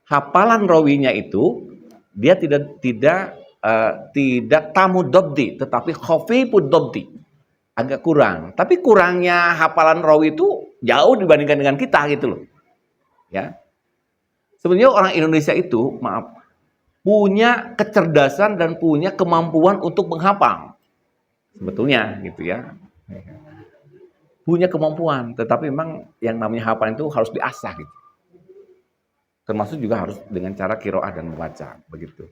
Hafalan rawinya itu dia tidak tamu dobdi, tetapi khafifud dobdi, agak kurang. Tapi kurangnya hafalan rawi itu jauh dibandingkan dengan kita gitu loh. Ya. Sebenarnya orang Indonesia itu, punya kecerdasan dan punya kemampuan untuk menghafal. Sebetulnya gitu ya. Punya kemampuan, tetapi memang yang namanya hafalan itu harus diasah gitu. Termasuk juga harus dengan cara qiraah dan membaca begitu.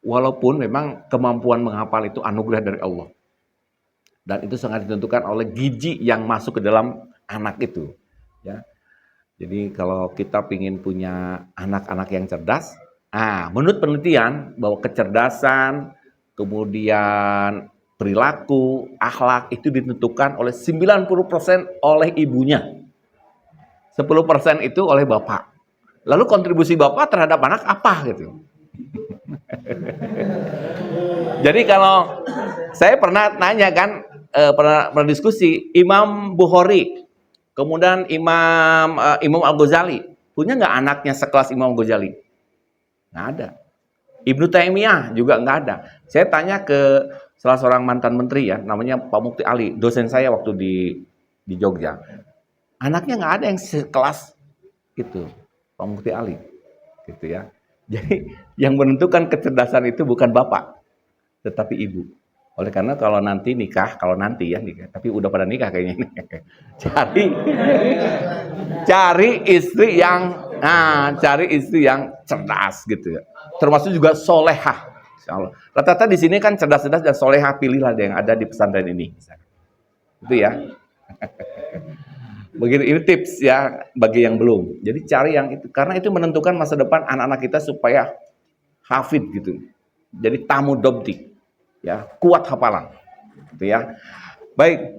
Walaupun memang kemampuan menghafal itu anugerah dari Allah. Dan itu sangat ditentukan oleh gizi yang masuk ke dalam anak itu, ya. Jadi kalau kita ingin punya anak-anak yang cerdas, menurut penelitian bahwa kecerdasan, kemudian perilaku, akhlak itu ditentukan oleh 90% oleh ibunya. 10% itu oleh bapak. Lalu kontribusi bapak terhadap anak apa gitu? Jadi kalau saya pernah nanya kan, pernah diskusi Imam Bukhari, kemudian Imam Al-Ghazali, punya nggak anaknya sekelas Imam Al-Ghazali? Nggak ada. Ibnu Taimiyah juga nggak ada. Saya tanya ke salah seorang mantan menteri ya, namanya Pak Mukti Ali, dosen saya waktu di Jogja. Anaknya nggak ada yang sekelas itu, Pak Mukti Ali, gitu ya. Jadi yang menentukan kecerdasan itu bukan bapak, tetapi ibu. Oleh karena kalau nanti nikah, tapi udah pada nikah kayaknya ini. Cari istri yang cerdas gitu ya. Termasuk juga solehah. Insyaallah. Rata-rata di sini kan cerdas-cerdas dan solehah, pilihlah yang ada di pesantren ini. Itu ya. Begitu, ini tips ya bagi yang belum. Jadi cari yang itu, karena itu menentukan masa depan anak-anak kita supaya hafid gitu. Jadi tamu dobdi, ya, kuat hafalan, gitu ya. Baik.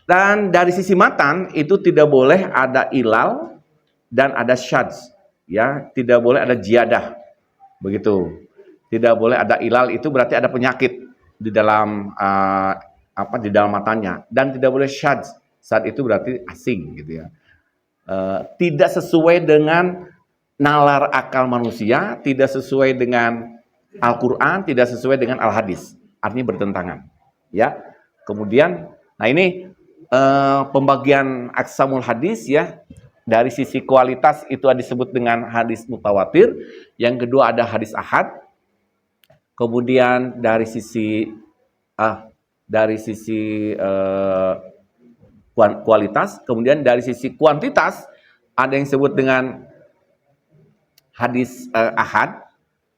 Dan dari sisi matan itu tidak boleh ada ilal dan ada syadz, ya, tidak boleh ada jiyadah. Begitu. Tidak boleh ada ilal, itu berarti ada penyakit di dalam di dalam matanya, dan tidak boleh syadz. Saat itu berarti asing gitu ya. Tidak sesuai dengan nalar akal manusia, tidak sesuai dengan Al-Quran, tidak sesuai dengan Al-Hadis. Artinya bertentangan. Ya. Kemudian, nah ini pembagian aksamul hadis ya. Dari sisi kualitas itu disebut dengan hadis mutawatir. Yang kedua ada hadis ahad. Kemudian dari sisi kualitas, kemudian dari sisi kuantitas ada yang disebut dengan hadis ahad,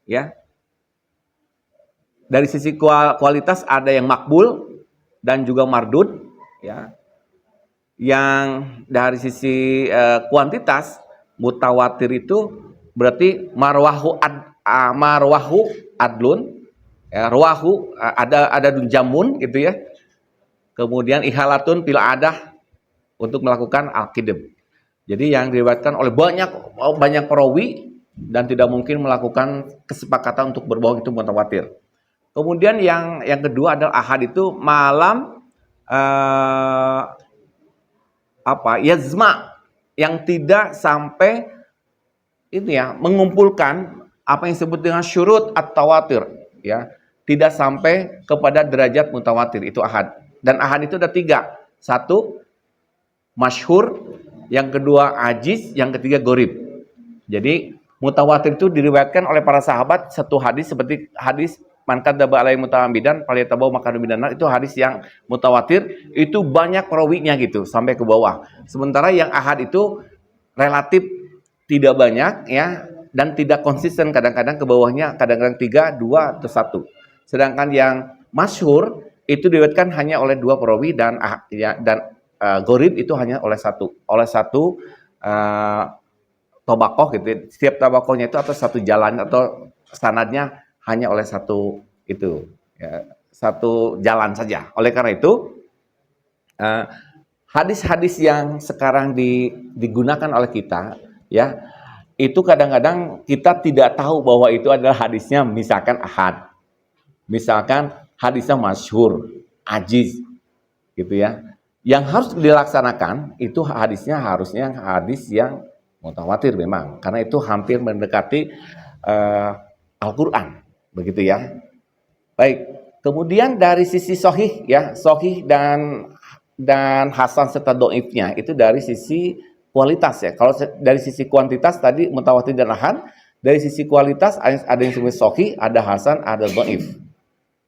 ya. Dari sisi kualitas ada yang makbul dan juga mardud, ya. Yang dari sisi kuantitas mutawatir itu berarti marwahu adlun, ya, rawahu ada jamun gitu ya. Kemudian ihalatun fil adah untuk melakukan al-qidam. Jadi yang diriwayatkan oleh banyak perawi dan tidak mungkin melakukan kesepakatan untuk berbohong itu mutawatir. Kemudian yang kedua adalah ahad itu malam yazma, yang tidak sampai itu ya mengumpulkan apa yang disebut dengan syurut at-tawatir, ya, tidak sampai kepada derajat mutawatir, itu ahad. Dan ahad itu ada 3. 1 masyhur, yang kedua ajiz, yang ketiga gharib. Jadi mutawatir itu diriwayatkan oleh para sahabat satu hadis, seperti hadis man kadzdzaba alaihi muta'ammidan falyatabawa maq'adahu minan nar. Itu hadis yang mutawatir, itu banyak perawinya gitu sampai ke bawah. Sementara yang ahad itu relatif tidak banyak ya, dan tidak konsisten, kadang-kadang ke bawahnya kadang-kadang 3, 2 atau 1. Sedangkan yang masyhur itu diriwayatkan hanya oleh 2 perawi dan gharib itu hanya oleh satu tobakoh gitu ya. Setiap tobakohnya itu atau satu jalan atau sanadnya hanya oleh satu itu ya, satu jalan saja. Oleh karena itu hadis-hadis yang sekarang digunakan oleh kita ya, itu kadang-kadang kita tidak tahu bahwa itu adalah hadisnya misalkan ahad, misalkan hadisnya masyhur, ajiz gitu ya. Yang harus dilaksanakan itu hadisnya harusnya hadis yang mutawatir memang, karena itu hampir mendekati Al-Qur'an, begitu ya. Baik, kemudian dari sisi sahih ya, sahih dan hasan serta dhaifnya itu dari sisi kualitas ya. Kalau dari sisi kuantitas tadi mutawatir dan ahad, dari sisi kualitas ada yang disebut sahih, ada hasan, ada dhaif.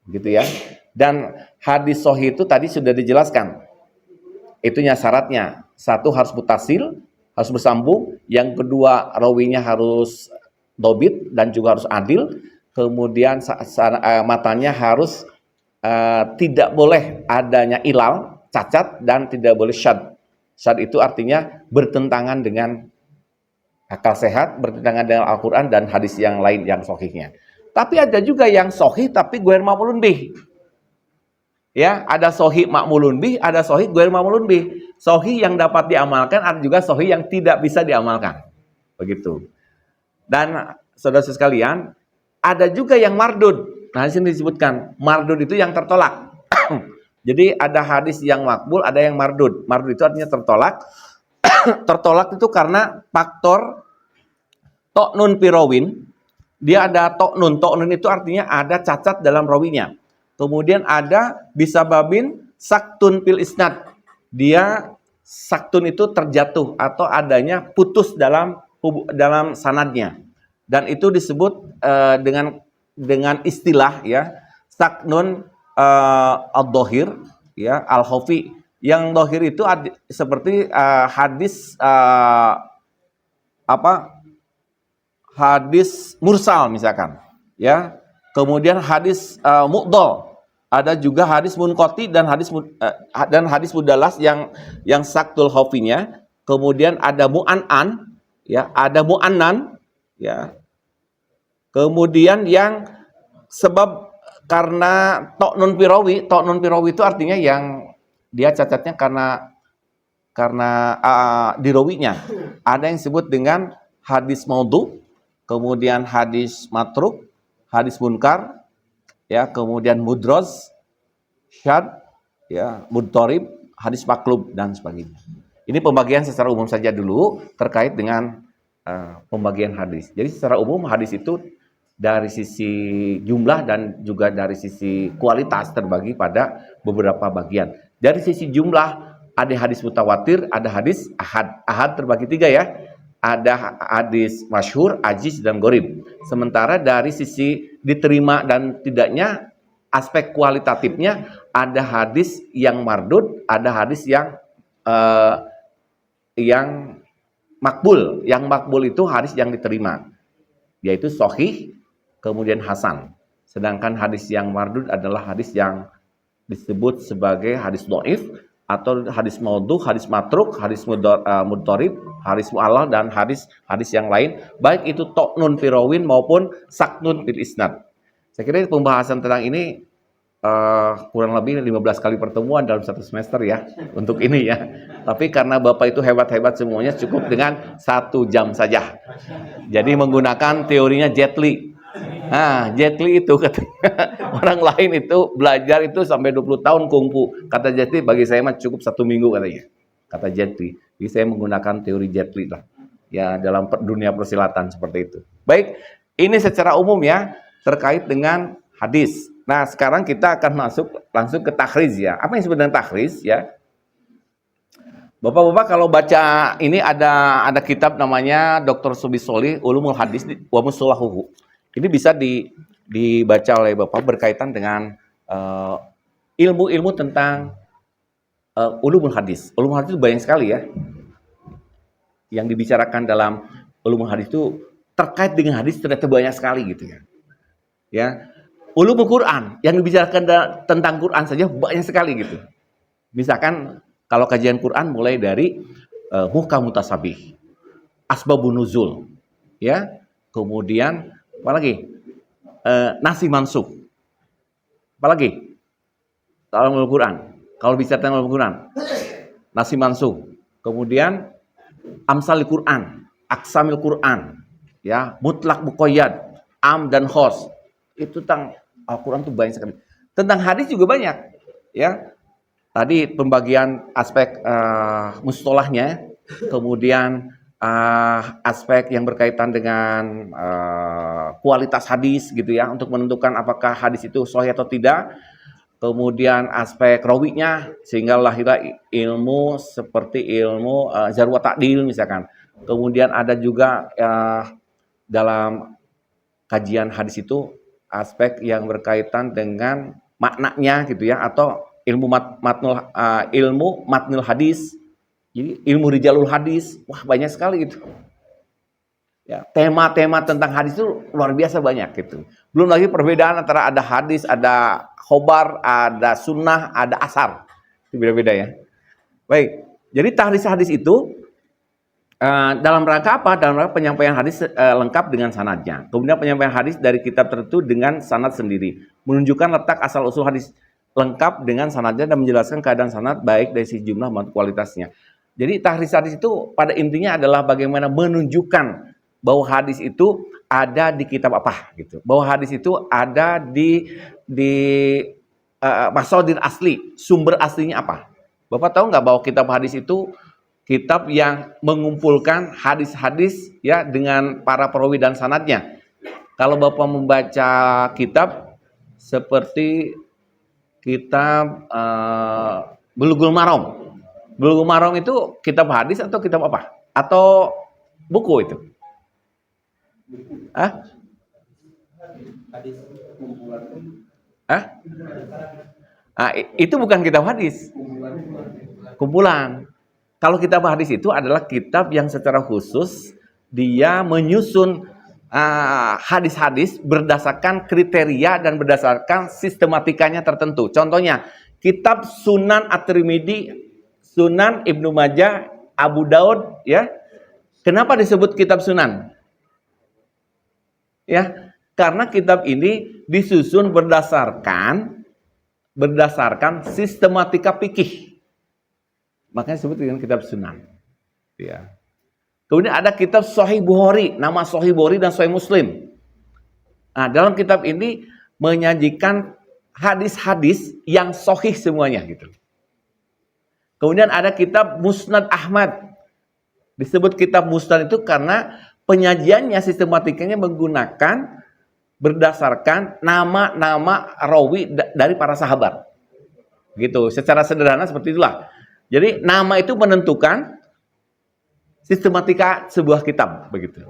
Gitu ya. Dan hadis sahih itu tadi sudah dijelaskan. Itunya syaratnya. Satu harus mutasil, harus bersambung. Yang kedua rawinya harus dobit dan juga harus adil. Kemudian matanya harus tidak boleh adanya ilal, cacat, dan tidak boleh syad. Syad itu artinya bertentangan dengan akal sehat, bertentangan dengan Al-Quran dan hadis yang lain yang sahihnya. Tapi ada juga yang sahih tapi ghair ma'mulun bih. Ya, ada sahih ma'mulun bih, ada sahih ghair ma'mulun bih. Sahih yang dapat diamalkan, ada juga sahih yang tidak bisa diamalkan. Begitu. Dan saudara sekalian, ada juga yang mardud. Nah, di sini disebutkan mardud itu yang tertolak. Jadi ada hadis yang makbul, ada yang mardud. Mardud itu artinya tertolak. Tertolak itu karena faktor to'nun pirawin. Dia ada to'nun. To'nun itu artinya ada cacat dalam rawinya. Kemudian ada bisa babin saktun fil isnad. Dia saktun itu terjatuh atau adanya putus dalam sanadnya. Dan itu disebut dengan istilah ya saknun ad-dhahir ya al-khafi. Yang dhahir itu seperti hadis hadis mursal misalkan ya. Kemudian hadis mu'dhal, ada juga hadis munqati dan hadis mudalas yang saktul khafinya. Kemudian ada mu'an'an ya, ada mu'annan ya. Kemudian yang sebab karena to'nun pirawi itu artinya yang dia cacatnya karena dirawinya. Ada yang disebut dengan hadis maudhu, kemudian hadis matruk, hadis munkar, ya, kemudian mudroz, syad, ya, mudtorib, hadis maklub dan sebagainya. Ini pembagian secara umum saja dulu terkait dengan pembagian hadis. Jadi secara umum hadis itu dari sisi jumlah dan juga dari sisi kualitas terbagi pada beberapa bagian. Dari sisi jumlah ada hadis mutawatir, ada hadis ahad. Ahad terbagi 3 ya. Ada hadis masyhur, ajiz, dan gharib. Sementara dari sisi diterima dan tidaknya, aspek kualitatifnya ada hadis yang mardud, ada hadis yang makbul. Yang makbul itu hadis yang diterima, yaitu sahih, kemudian hasan. Sedangkan hadis yang mardud adalah hadis yang disebut sebagai hadis dhaif atau hadis maudhu, hadis matruk, hadis mudtorib, hadis mu'allal, dan hadis yang lain, baik itu to'nun firawin maupun saknun fil isnad. Saya kira pembahasan tentang ini kurang lebih 15 kali pertemuan dalam satu semester ya, untuk ini ya. Tapi karena Bapak itu hebat-hebat semuanya, cukup dengan 1 jam saja. Jadi menggunakan teorinya Jet Li. Nah, Jet Li itu katanya orang lain itu belajar itu sampai 20 tahun kungfu. Kata Jet Li, bagi saya mah cukup 1 minggu katanya. Kata Jet Li. Jadi saya menggunakan teori Jet Li lah. Ya, dalam dunia persilatan seperti itu. Baik, ini secara umum ya terkait dengan hadis. Nah, sekarang kita akan masuk langsung ke takhriz ya. Apa yang sebenarnya takhriz ya? Bapak-bapak kalau baca ini ada kitab namanya Dr. Subisoli Ulumul Hadis wa Mustalahuhu. Ini bisa dibaca oleh Bapak berkaitan dengan ilmu-ilmu tentang ulumul hadis. Ulumul hadis itu banyak sekali ya. Yang dibicarakan dalam ulumul hadis itu terkait dengan hadis ternyata banyak sekali gitu ya. Ya. Ulumul Quran yang dibicarakan tentang Quran saja banyak sekali gitu. Misalkan kalau kajian Quran mulai dari muhkam mutasabih. asbabun nuzul, ya. Kemudian apa lagi? Nasi mansukh. Apa lagi? Dalam Al-Quran. Kalau bicara tentang Al-Quran, nasi mansukh. Kemudian amsalil Quran, aksamil Quran, ya, mutlak muqayyad, am dan khos. Itu tentang Al-Quran tuh banyak sekali. Tentang hadis juga banyak, ya. Tadi pembagian aspek mustalahnya, kemudian aspek yang berkaitan dengan kualitas hadis gitu ya, untuk menentukan apakah hadis itu sahih atau tidak. Kemudian aspek rawinya, sehingga lahirlah ilmu seperti ilmu jarh wa ta'dil misalkan. Kemudian ada juga dalam kajian hadis itu aspek yang berkaitan dengan maknanya gitu ya, atau ilmu matnul hadis. Jadi ilmu rijalul hadis, wah banyak sekali itu. Ya, tema-tema tentang hadis itu luar biasa banyak gitu. Belum lagi perbedaan antara ada hadis, ada khobar, ada sunnah, ada asar. Itu beda-beda ya. Baik, jadi tahris hadis itu dalam rangka apa? Dalam rangka penyampaian hadis lengkap dengan sanadnya. Kemudian penyampaian hadis dari kitab tertentu dengan sanad sendiri. Menunjukkan letak asal-usul hadis lengkap dengan sanadnya dan menjelaskan keadaan sanad baik dari sisi jumlah maupun kualitasnya. Jadi tahris hadis itu pada intinya adalah bagaimana menunjukkan bahwa hadis itu ada di kitab apa gitu. Bahwa hadis itu ada di masadir asli, sumber aslinya apa. Bapak tahu nggak bahwa kitab hadis itu kitab yang mengumpulkan hadis-hadis ya dengan para perawi dan sanadnya. Kalau Bapak membaca kitab seperti kitab Bulughul Maram. Bulughul Maram itu kitab hadis atau kitab apa? Atau buku itu? Hadis kumpulan. Itu bukan kitab hadis. Kumpulan. Kalau kitab hadis itu adalah kitab yang secara khusus dia menyusun hadis-hadis berdasarkan kriteria dan berdasarkan sistematikanya tertentu. Contohnya, kitab Sunan At-Tirmidzi, Sunan Ibnu Majah, Abu Daud, ya. Kenapa disebut kitab Sunan? Ya, karena kitab ini disusun berdasarkan sistematika fikih. Makanya disebut dengan kitab Sunan. Ya. Kemudian ada kitab Sahih Bukhari, nama Sahih Bukhari dan Sahih Muslim. Nah, dalam kitab ini menyajikan hadis-hadis yang sahih semuanya gitu. Kemudian ada kitab Musnad Ahmad. Disebut kitab Musnad itu karena penyajiannya, sistematikanya menggunakan berdasarkan nama-nama rawi dari para sahabat. Gitu, secara sederhana seperti itulah. Jadi nama itu menentukan sistematika sebuah kitab begitu.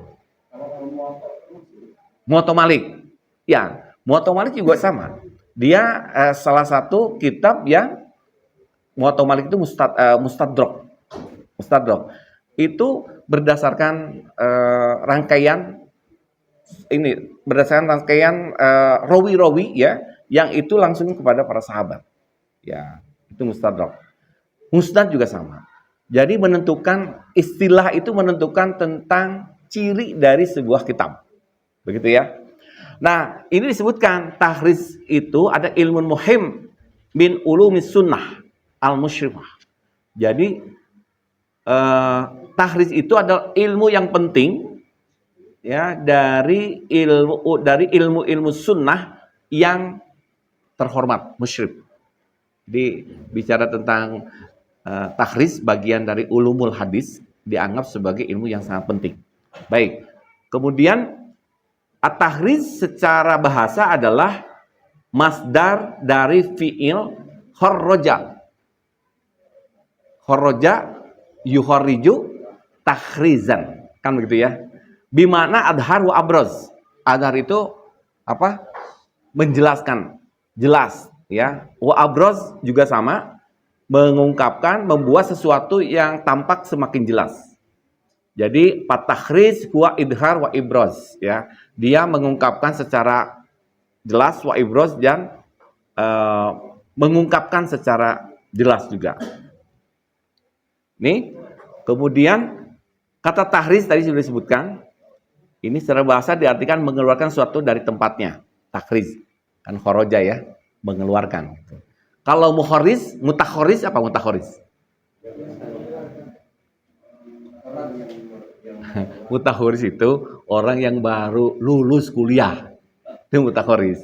Muwatta Malik. Ya, Muwatta Malik juga sama. Dia salah satu kitab yang Muwatta Malik itu mustadrak. Itu berdasarkan rangkaian rawi-rawi ya, yang itu langsung kepada para sahabat. Ya, itu mustadrak. Musnad juga sama. Jadi menentukan istilah itu menentukan tentang ciri dari sebuah kitab. Begitu ya. Nah, ini disebutkan tahris itu ada ilmu muhim min ulumis sunnah al-musyrifah. Jadi tahris itu adalah ilmu yang penting ya dari ilmu sunnah yang terhormat, musyrif. Jadi bicara tentang tahris bagian dari ulumul hadis dianggap sebagai ilmu yang sangat penting. Baik. Kemudian at-tahriz secara bahasa adalah masdar dari fi'il kharraja. Kharraja yuharriju tahrizan. Kan begitu ya. Bimana adhar wa abraz. Adhar itu apa? Menjelaskan, jelas ya. Wa abraz juga sama, mengungkapkan, membuat sesuatu yang tampak semakin jelas. Jadi at-tahriz huwa idhar wa ibraz ya. Dia mengungkapkan secara jelas wa ibraz dan mengungkapkan secara jelas juga. Nih, kemudian Kata tahriz tadi sudah disebutkan. Ini secara bahasa diartikan mengeluarkan sesuatu dari tempatnya. Tahriz. Kan khoroja ya, mengeluarkan. Kalau mukhoriz, mutakhoriz apa mutakhoriz? Mutakhoriz itu orang yang baru lulus kuliah. Itu mutakhoriz.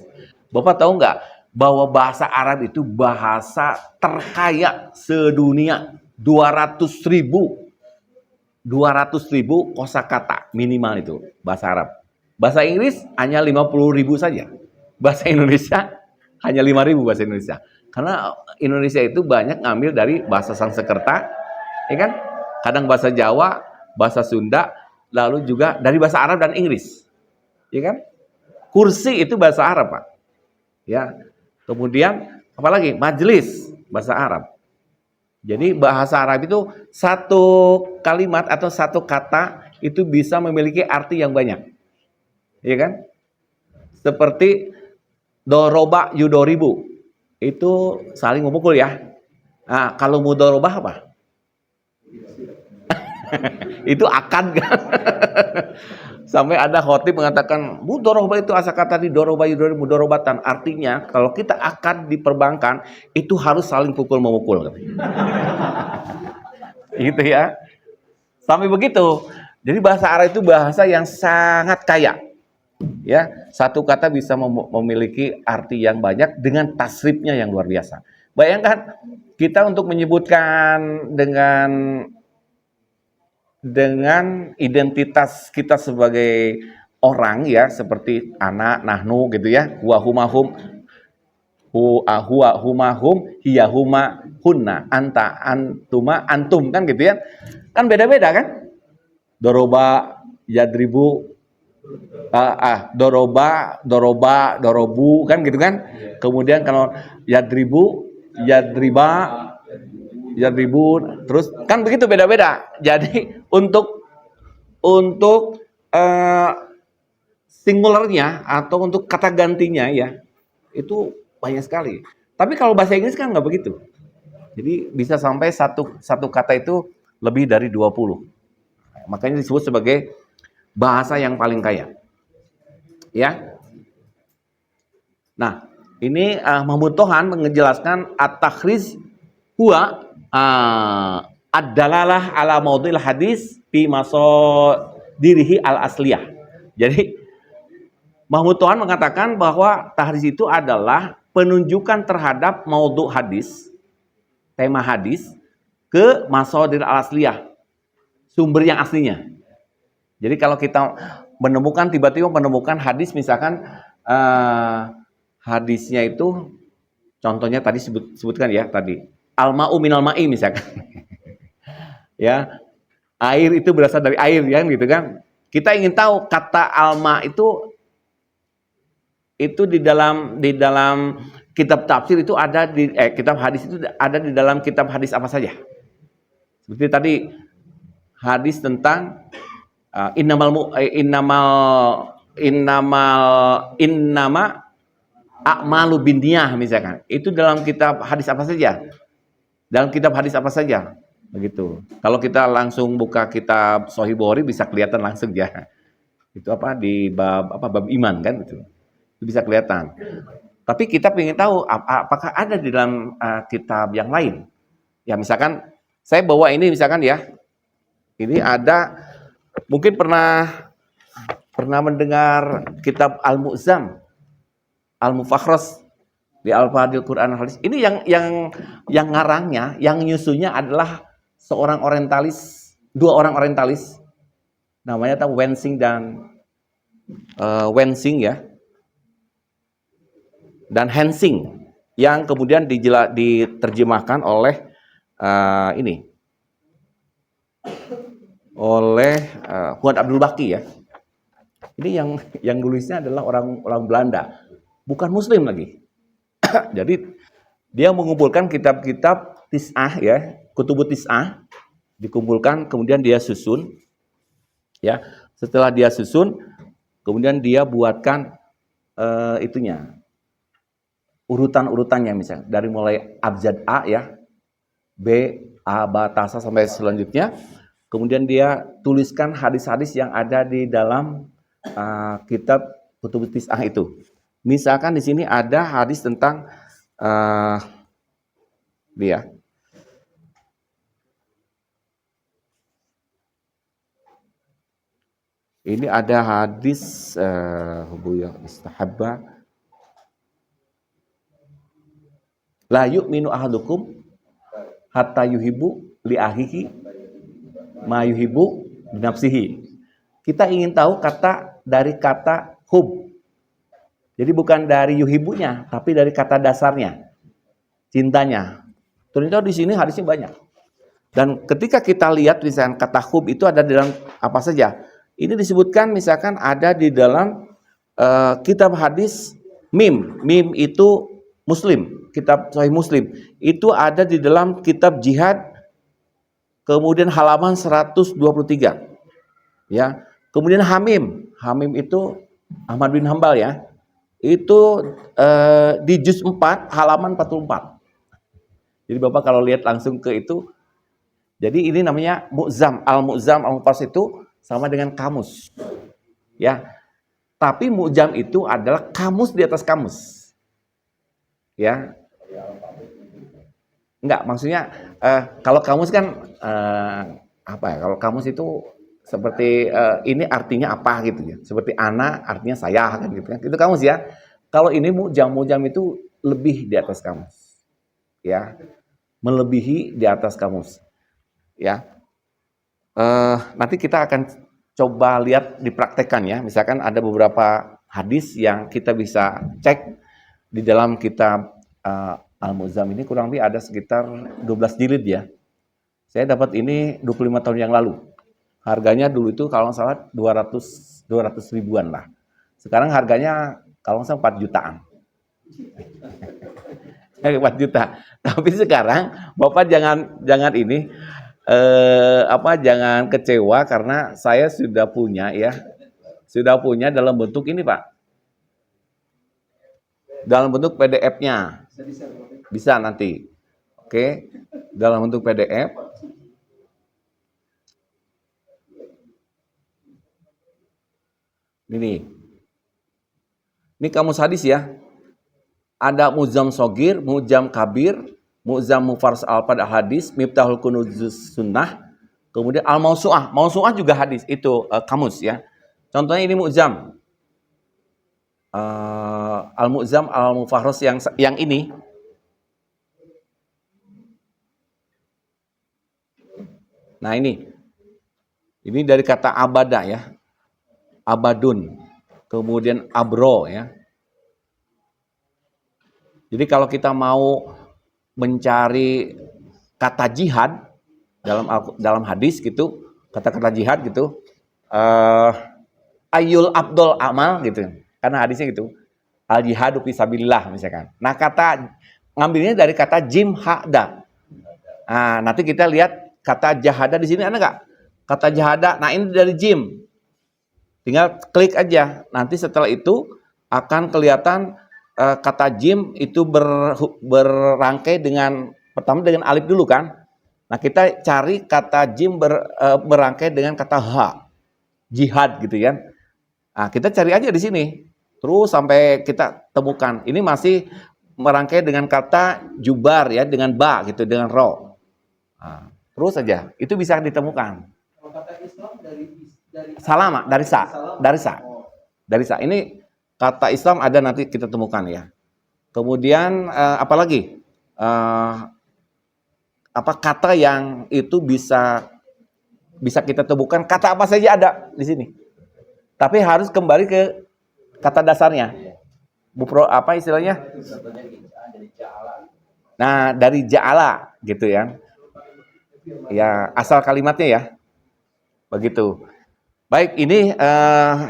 Bapak tahu nggak bahwa bahasa Arab itu bahasa terkaya sedunia, 200.000 kosakata minimal itu bahasa Arab. Bahasa Inggris hanya 50.000 saja. Bahasa Indonesia hanya 5.000 bahasa Indonesia. Karena Indonesia itu banyak ngambil dari bahasa Sanskerta, ya kan? Kadang bahasa Jawa, bahasa Sunda, lalu juga dari bahasa Arab dan Inggris. Ya kan? Kursi itu bahasa Arab, Pak. Ya. Kemudian apalagi? Majelis bahasa Arab. Jadi bahasa Arab itu satu kalimat atau satu kata itu bisa memiliki arti yang banyak. Iya kan? Seperti doroba yudoribu. Itu saling memukul ya. Nah, kalau mudorobah apa? Itu akan kan? Sampai ada khotib mengatakan mudorobah itu asal kata di doroba yudoribu mudorobatan. Artinya kalau kita akan di perbankan itu harus saling pukul memukul. Gitu ya. Sampai begitu. Jadi bahasa Arab itu bahasa yang sangat kaya. Ya, satu kata bisa memiliki arti yang banyak dengan tasrifnya yang luar biasa. Bayangkan kita untuk menyebutkan dengan identitas kita sebagai orang ya, seperti anak, nahnu gitu ya, huwa humahum, huwa humahum, hiya huma hunna, anta antuma antum kan gitu ya. Kan beda-beda kan? Doroba yadribu doroba, dorobu kan gitu kan. Kemudian kalau yadribu, yadribu, terus kan begitu beda-beda. Jadi untuk singularnya atau untuk kata gantinya ya itu banyak sekali. Tapi kalau bahasa Inggris kan nggak begitu. Jadi bisa sampai satu kata itu lebih dari 20. Makanya disebut sebagai bahasa yang paling kaya. Ya. Nah, ini Mahmud Tohan menjelaskan at-takhriz huwa ad-dalalah ala maudhil hadis fi masodirihi al-asliyah. Jadi Mahmud Tohan mengatakan bahwa tahriz itu adalah penunjukan terhadap maudhu hadis, tema hadis ke masodir al-asliyah, sumber yang aslinya. Jadi kalau kita tiba-tiba menemukan hadis, misalkan hadisnya itu contohnya tadi sebutkan ya tadi al-ma'u minal ma'i misalkan. Ya, air itu berasal dari air ya gitu kan. Kita ingin tahu kata alma itu di dalam kitab tafsir itu ada di kitab hadis itu ada di dalam kitab hadis apa saja. Seperti tadi hadis tentang innama a'malu binniyah misalkan. Itu dalam kitab hadis apa saja? Dalam kitab hadis apa saja? Begitu. Kalau kita langsung buka kitab Sahih Bukhari bisa kelihatan langsung ya. Itu di bab iman kan itu. Itu bisa kelihatan. Tapi kita ingin tahu apakah ada di dalam kitab yang lain. Ya misalkan saya bawa ini misalkan ya. Ini ada mungkin pernah mendengar kitab Al-Mu'zam, Al-Mufakhras di Al-Fadhil Quran Hadis. Ini yang ngarangnya, yang nyusunya adalah dua orang orientalis. Namanya Wensing dan Wensing ya. Dan Hensing yang kemudian diterjemahkan oleh Fuad Abdul Baqi ya. Ini yang nulisnya adalah orang Belanda, bukan Muslim lagi. Jadi dia mengumpulkan kitab-kitab tis'ah ya, kutubut tis'ah, dikumpulkan kemudian dia susun. Ya, setelah dia susun, kemudian dia buatkan urutan-urutannya misalnya dari mulai abjad A ya, B, A, Ba, Tasa sampai selanjutnya. Kemudian dia tuliskan hadis-hadis yang ada di dalam kitab Kutubut Tis'ah itu. Misalkan di sini ada hadis tentang dia. Ini ada hadis hubuyah istahabba la yu'minu ahadukum hatta yuhibbu li ahihi ma yuhibbu li nafsihi. Kita ingin tahu kata dari kata hub. Jadi bukan dari yuhibunya, tapi dari kata dasarnya, cintanya. Ternyata di sini hadisnya banyak. Dan ketika kita lihat misalkan kata hub itu ada dalam apa saja. Ini disebutkan misalkan ada di dalam kitab hadis Mim. Mim itu Muslim, kitab Sahih Muslim. Itu ada di dalam kitab jihad, kemudian halaman 123. Ya. Kemudian Hamim. Hamim itu Ahmad bin Hambal ya. Itu di juz 4 halaman 44. Jadi Bapak kalau lihat langsung ke itu, jadi ini namanya Mu'zam. Al-Mu'zam, Al-Mufass itu sama dengan kamus. Ya. Tapi Mu'jam itu adalah kamus di atas kamus. Ya. Enggak, maksudnya kalau kamus kan apa ya? Kalau kamus itu seperti ini artinya apa gitu ya. Seperti anak artinya saya kan gitu kan. Itu kamus ya. Kalau ini Mu'jam itu lebih di atas kamus. Ya. Melebihi di atas kamus. Ya. Nanti kita akan coba lihat dipraktekkan ya. Misalkan ada beberapa hadis yang kita bisa cek di dalam kitab Al-Mu'zam ini, kurang lebih ada sekitar 12 jilid ya. Saya dapat ini 25 tahun yang lalu. Harganya dulu itu kalau nggak salah 200 ribuan lah. Sekarang harganya kalau nggak salah 4 jutaan. 4 juta. Tapi sekarang Bapak jangan ini jangan kecewa karena saya sudah punya ya. Sudah punya dalam bentuk ini, Pak. Dalam bentuk PDF-nya. Bisa nanti. Oke. Dalam bentuk PDF. Ini kamus hadis ya. Ada Mu'jam Shogir, Mu'jam Kabir, Mu'jam Mufassal al hadis, Miftahul Kunuz Sunnah, kemudian Al-Mausu'ah. Mausu'ah juga hadis, itu kamus ya. Contohnya ini Mu'jam. Al-Mu'jam Al-Mufassal yang ini. Nah ini dari kata abada ya. Abadun, kemudian abro ya. Jadi kalau kita mau mencari kata jihad dalam hadis gitu, kata-kata jihad gitu, ayul abdul amal gitu, karena hadisnya gitu, al jihadu fisabilillah misalkan. Nah kata ngambilnya dari kata jim hada. Nah nanti kita lihat kata jahada di sini ada nggak? Kata jahada. Nah ini dari jim. Tinggal klik aja. Nanti setelah itu akan kelihatan kata jim itu berangkai dengan pertama dengan alif dulu kan. Nah kita cari kata jim berangkai dengan kata ha, jihad gitu ya. Nah kita cari aja di sini. Terus sampai kita temukan. Ini masih merangkai dengan kata jubar ya, dengan ba gitu, dengan ro. Nah, terus saja. Itu bisa ditemukan. Kalau kata Islam salama, dari sa. Ini kata Islam ada, nanti kita temukan ya. Kemudian apalagi apa kata yang itu bisa kita temukan, kata apa saja ada di sini. Tapi harus kembali ke kata dasarnya. Apa istilahnya? Nah, dari ja'ala gitu ya. Ya, asal kalimatnya ya. Begitu. Baik, ini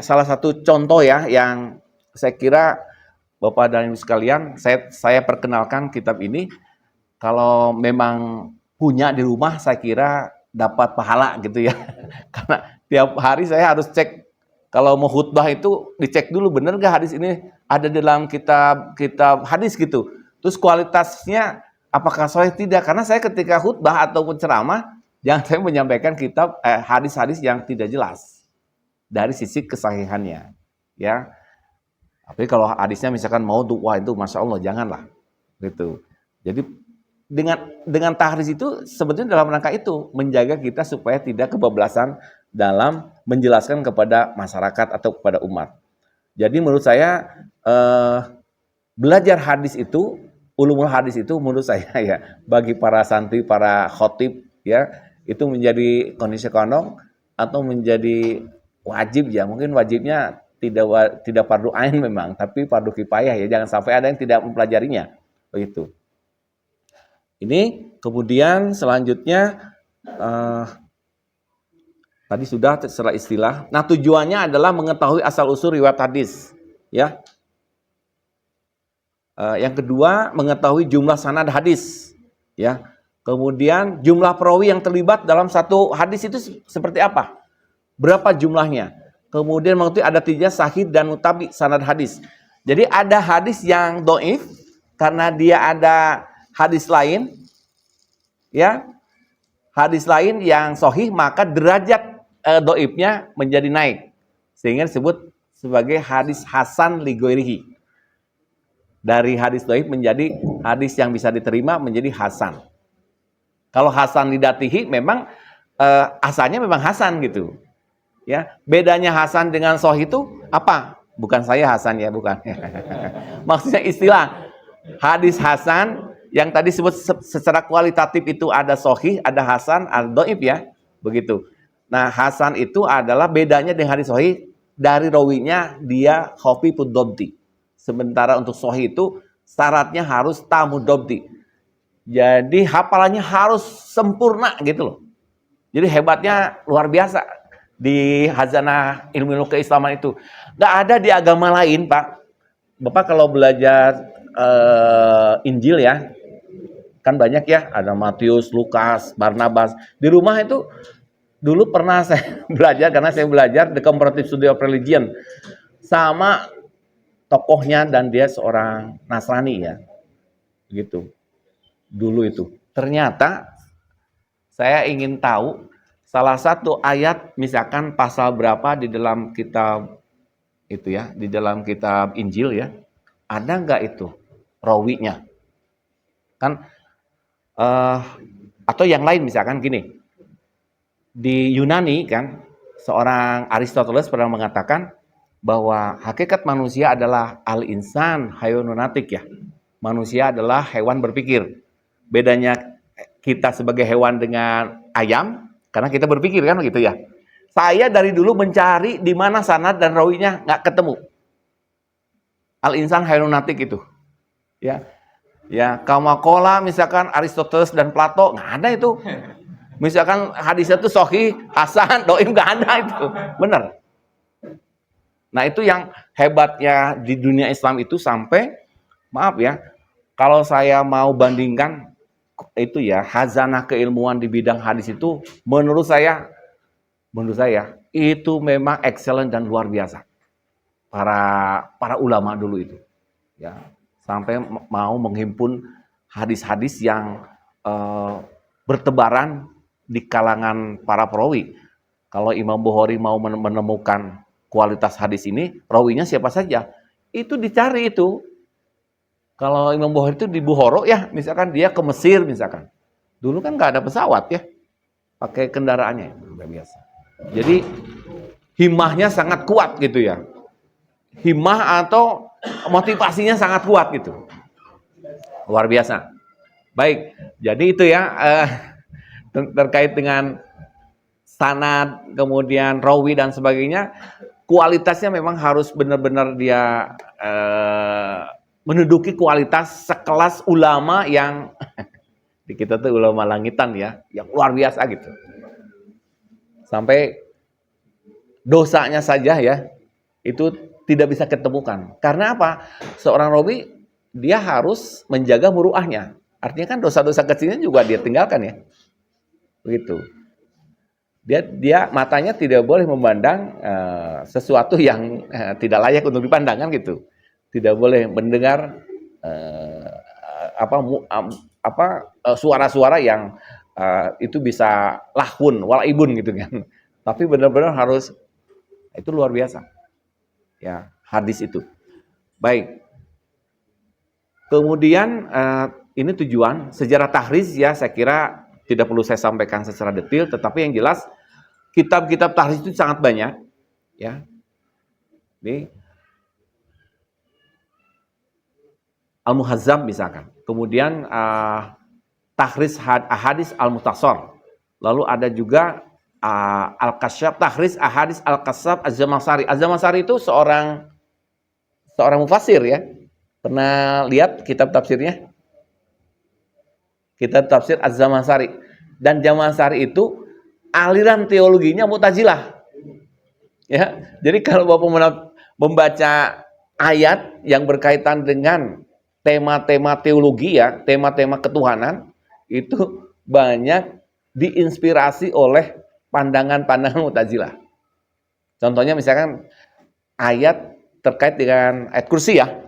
salah satu contoh ya yang saya kira Bapak dan Ibu sekalian, saya perkenalkan kitab ini. Kalau memang punya di rumah, saya kira dapat pahala gitu ya. Karena tiap hari saya harus cek, kalau mau khutbah itu dicek dulu benar nggak hadis ini ada dalam kitab hadis gitu. Terus kualitasnya apakah sahih tidak? Karena saya ketika khutbah ataupun ceramah, Jangan saya menyampaikan kitab hadis-hadis yang tidak jelas dari sisi kesahihannya, ya. Tapi kalau hadisnya misalkan mau wah itu masya Allah janganlah, gitu. Jadi dengan tahris itu sebetulnya dalam rangka itu menjaga kita supaya tidak kebablasan dalam menjelaskan kepada masyarakat atau kepada umat. Jadi menurut saya belajar hadis itu, ulumul hadis itu menurut saya ya bagi para santri, para khotib ya itu menjadi kondisi kondong atau menjadi wajib ya, mungkin wajibnya tidak fardu ain memang, tapi fardu kifayah ya, jangan sampai ada yang tidak mempelajarinya. Begitu. Ini kemudian selanjutnya tadi sudah secara istilah. Nah, tujuannya adalah mengetahui asal usul riwayat hadis, ya. Yang kedua, mengetahui jumlah sanad hadis, ya. Kemudian jumlah perawi yang terlibat dalam satu hadis itu seperti apa? Berapa jumlahnya? Kemudian mengetahui ada 3 sahih dan mutabi sanad hadis. Jadi ada hadis yang dhaif karena dia ada hadis lain, ya. Hadis lain yang sahih maka derajat dhaifnya menjadi naik. Sehingga disebut sebagai hadis hasan li ghairihi. Dari hadis dhaif menjadi hadis yang bisa diterima menjadi hasan. Kalau hasan lidatihi memang asalnya memang hasan gitu. Ya, bedanya hasan dengan sahih itu apa? Bukan saya hasan ya, bukan. Maksudnya istilah hadis hasan yang tadi sebut secara kualitatif itu ada sahih, ada hasan, ada dhaif ya. Begitu. Nah, hasan itu adalah bedanya dengan hadis sahih dari rawinya dia khafifud dhabti. Sementara untuk sahih itu syaratnya harus tamud dhabti. Jadi hafalannya harus sempurna gitu loh. Jadi hebatnya luar biasa di khazanah ilmu keislaman itu. Nggak ada di agama lain, Pak. Bapak kalau belajar Injil ya, kan banyak ya, ada Matius, Lukas, Barnabas. Di rumah itu dulu pernah saya belajar, karena saya belajar The Comparative Study of Religion sama tokohnya dan dia seorang Nasrani ya. Begitu. Dulu itu. Ternyata saya ingin tahu salah satu ayat misalkan pasal berapa di dalam kitab itu ya, di dalam kitab Injil ya. Ada nggak itu rawinya? Kan atau yang lain misalkan gini. Di Yunani kan seorang Aristoteles pernah mengatakan bahwa hakikat manusia adalah al-insan haywanun natik ya. Manusia adalah hewan berpikir. Bedanya kita sebagai hewan dengan ayam karena kita berpikir kan begitu ya. Saya dari dulu mencari di mana sanad dan rawinya nggak ketemu. Al-insan haywanun natik itu. Ya. Ya, kamakola misalkan Aristoteles dan Plato nggak ada itu. Misalkan hadisnya itu sahih, hasan, dhaif nggak ada itu. Benar. Nah, itu yang hebatnya di dunia Islam itu sampai maaf ya, kalau saya mau bandingkan itu ya, khazanah keilmuan di bidang hadis itu menurut saya itu memang excellent dan luar biasa. Para ulama dulu itu. Ya, sampai mau menghimpun hadis-hadis yang bertebaran di kalangan para perawi. Kalau Imam Bukhari mau menemukan kualitas hadis ini, rawinya siapa saja, itu dicari itu. Kalau Imam Bukhari itu di Bukhara ya, misalkan dia ke Mesir misalkan. Dulu kan nggak ada pesawat ya, pakai kendaraannya, luar biasa. Jadi himmahnya sangat kuat gitu ya. Himmah atau motivasinya sangat kuat gitu. Luar biasa. Baik, jadi itu ya terkait dengan sanad, kemudian rawi dan sebagainya, kualitasnya memang harus benar-benar dia menduduki kualitas sekelas ulama yang di kita tuh ulama langitan ya, yang luar biasa gitu. Sampai dosanya saja ya, itu tidak bisa ketemukan. Karena apa? Seorang rawi dia harus menjaga muruahnya. Artinya kan dosa-dosa kecilnya juga dia tinggalkan ya. Begitu. Dia matanya tidak boleh memandang sesuatu yang tidak layak untuk dipandang kan gitu. Tidak boleh mendengar suara-suara yang itu bisa lahun, walaibun gitu kan. Tapi benar-benar harus, itu luar biasa. Ya, hadis itu. Baik. Kemudian ini tujuan sejarah tahriz ya, saya kira tidak perlu saya sampaikan secara detail, tetapi yang jelas kitab-kitab tahriz itu sangat banyak ya. Ini Al-Muhazzam misalkan. Kemudian tahriz ahadis al-mutasor. Lalu ada juga al-kasyaf, tahriz ahadis al-kasyaf az-Zamakhsyari. Az-Zamakhsyari itu seorang mufasir ya. Pernah lihat kitab tafsirnya? Kitab tafsir Az-Zamakhsyari. Dan Zamakhsyari itu aliran teologinya Mu'tazilah. Ya. Jadi kalau Bapak membaca ayat yang berkaitan dengan tema-tema teologi ya, tema-tema ketuhanan, itu banyak diinspirasi oleh pandangan-pandangan Mu'tazilah. Contohnya misalkan ayat terkait dengan ayat kursi ya.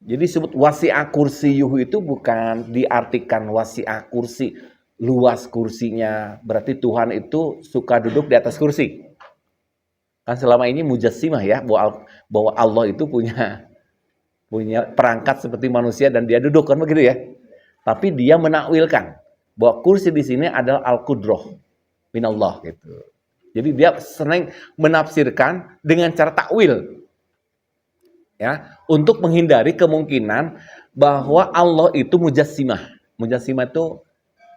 Jadi disebut wasi'a kursiyuhu itu bukan diartikan wasi'a kursi, luas kursinya. Berarti Tuhan itu suka duduk di atas kursi. Kan selama ini mujassimah ya, bahwa Allah itu punya perangkat seperti manusia dan dia duduk kan begitu ya. Tapi dia menakwilkan bahwa kursi di sini adalah al-qudrah minallah gitu. Jadi dia sering menafsirkan dengan cara takwil. Ya, untuk menghindari kemungkinan bahwa Allah itu mujassimah. Mujassimah itu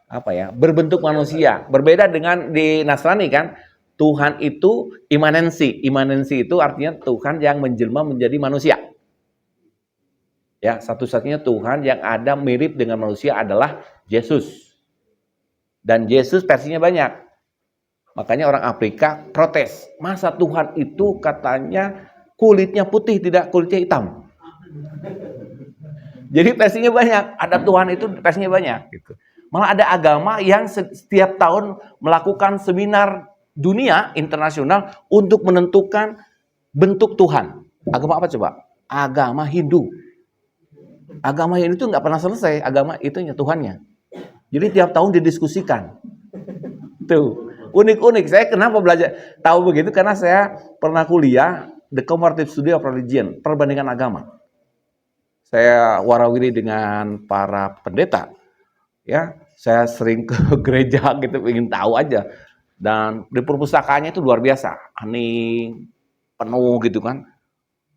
apa ya? Berbentuk manusia. Berbeda dengan di Nasrani kan, Tuhan itu imanensi. Imanensi itu artinya Tuhan yang menjelma menjadi manusia. Ya, satu-satunya Tuhan yang ada mirip dengan manusia adalah Yesus. Dan Yesus versinya banyak. Makanya orang Afrika protes. Masa Tuhan itu katanya kulitnya putih, tidak kulitnya hitam. Jadi versinya banyak. Ada Tuhan itu versinya banyak. Gitu. Malah ada agama yang setiap tahun melakukan seminar dunia internasional untuk menentukan bentuk Tuhan. Agama apa coba? Agama Hindu. Agama Hindu itu nggak pernah selesai. Agama itunya Tuhannya. Jadi tiap tahun didiskusikan. Tuh, unik-unik. Saya kenapa belajar tahu begitu? Karena saya pernah kuliah The Comparative Study of Religion, perbandingan agama. Saya warawiri dengan para pendeta. Ya, saya sering ke gereja gitu, ingin tahu aja. Dan di perpustakaannya itu luar biasa, hening, penuh gitu kan.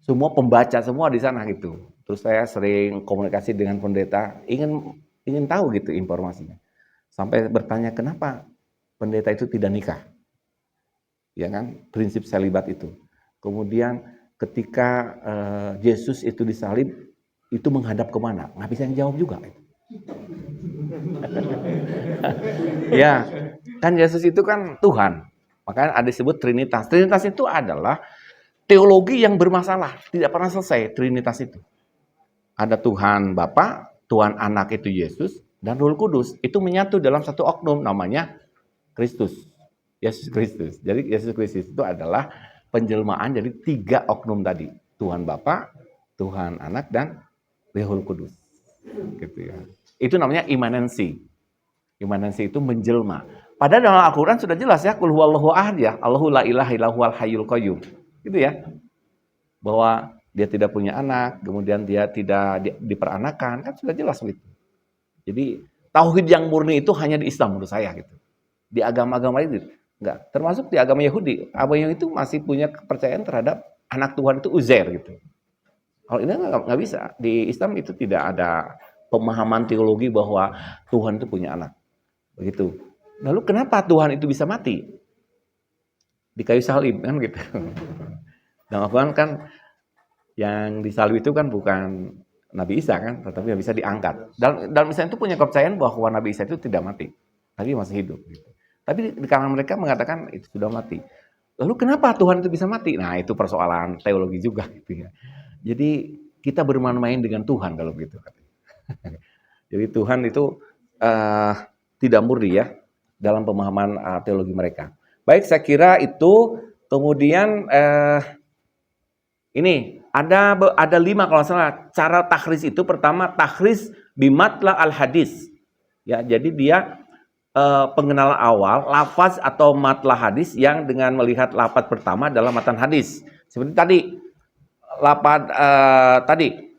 Semua pembaca semua di sana gitu. Terus saya sering komunikasi dengan pendeta, ingin tahu gitu informasinya. Sampai bertanya kenapa pendeta itu tidak nikah. Ya kan, prinsip selibat itu. Kemudian ketika Yesus itu disalib, itu menghadap kemana? Nggak bisa yang jawab juga. Ya, kan Yesus itu kan Tuhan. Makanya ada disebut Trinitas. Trinitas itu adalah teologi yang bermasalah. Tidak pernah selesai Trinitas itu. Ada Tuhan Bapa, Tuhan Anak itu Yesus, dan Roh Kudus. Itu menyatu dalam satu oknum namanya Kristus. Yesus Kristus. Jadi Yesus Kristus itu adalah penjelmaan dari 3 oknum tadi. Tuhan Bapa, Tuhan Anak, dan Roh Kudus. Gitu ya. Itu namanya imanensi. Imanensi itu menjelma. Padahal dalam Al-Quran sudah jelas ya, Qul huwallahu ahad ya, Allahu la ilaha illa huwal hayyul qayyum. Gitu ya. Bahwa dia tidak punya anak, kemudian dia tidak diperanakan, kan sudah jelas gitu. Jadi tauhid yang murni itu hanya di Islam menurut saya gitu. Di agama-agama itu enggak, termasuk di agama Yahudi. Agama yang itu masih punya kepercayaan terhadap anak Tuhan itu Uzair gitu. Kalau ini nggak bisa. Di Islam itu tidak ada pemahaman teologi bahwa Tuhan itu punya anak. Begitu. Lalu kenapa Tuhan itu bisa mati? Di kayu salib kan gitu. Dan Al-Quran kan yang disalib itu kan bukan Nabi Isa kan, tetapi bisa diangkat. Dalam Islam itu punya kepercayaan bahwa Nabi Isa itu tidak mati, tapi masih hidup. Gitu. Tapi di kalangan mereka mengatakan itu sudah mati. Lalu kenapa Tuhan itu bisa mati? Nah itu persoalan teologi juga gitu ya. Jadi kita bermain-main dengan Tuhan kalau begitu. Jadi Tuhan itu tidak murni ya dalam pemahaman teologi mereka. Baik, saya kira itu. Kemudian ini ada 5 kalau salah cara takhris itu. Pertama takhris bimatla al hadis. Ya, jadi dia pengenalan awal, lafaz atau matlah hadis yang dengan melihat lafaz pertama dalam matan hadis. Seperti tadi, lafaz tadi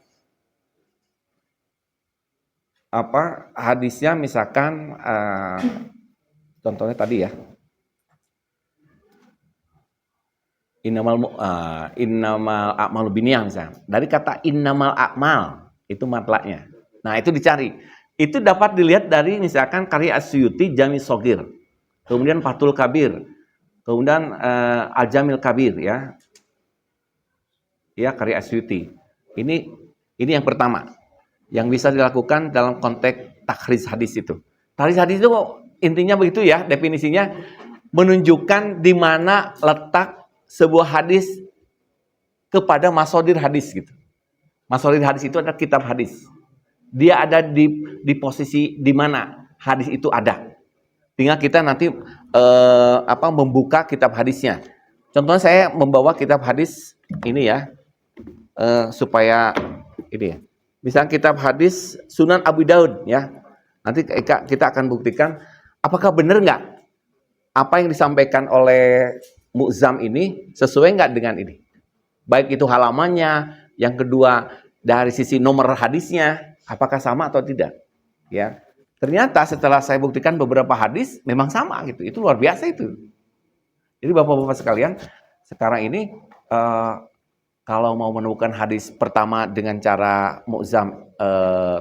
apa hadisnya misalkan contohnya tadi ya. Innamal a'malu binniyah misalnya. Dari kata innamal a'mal itu matlaknya. Nah, itu dicari. Itu dapat dilihat dari misalkan karya Asyuti Jami Shogir. Kemudian Fathul Kabir. Kemudian Al-Jamil Kabir ya. Ya, karya Asyuti. Ini yang pertama yang bisa dilakukan dalam konteks takhrij hadis itu. Takhrij hadis itu intinya begitu ya, definisinya menunjukkan di mana letak sebuah hadis kepada masodir hadis gitu. Masodir hadis itu adalah kitab hadis. Dia ada di posisi di mana hadis itu ada. Tinggal kita nanti membuka kitab hadisnya. Contohnya saya membawa kitab hadis ini ya, supaya ini ya. Misalnya kitab hadis Sunan Abu Daud ya. Nanti kita akan buktikan apakah benar nggak apa yang disampaikan oleh Mu'zam ini sesuai nggak dengan ini. Baik itu halamannya, yang kedua dari sisi nomor hadisnya, apakah sama atau tidak. Ya, ternyata setelah saya buktikan beberapa hadis memang sama gitu. Itu luar biasa itu. Jadi bapak-bapak sekalian, sekarang ini kalau mau menemukan hadis pertama dengan cara Mu'zam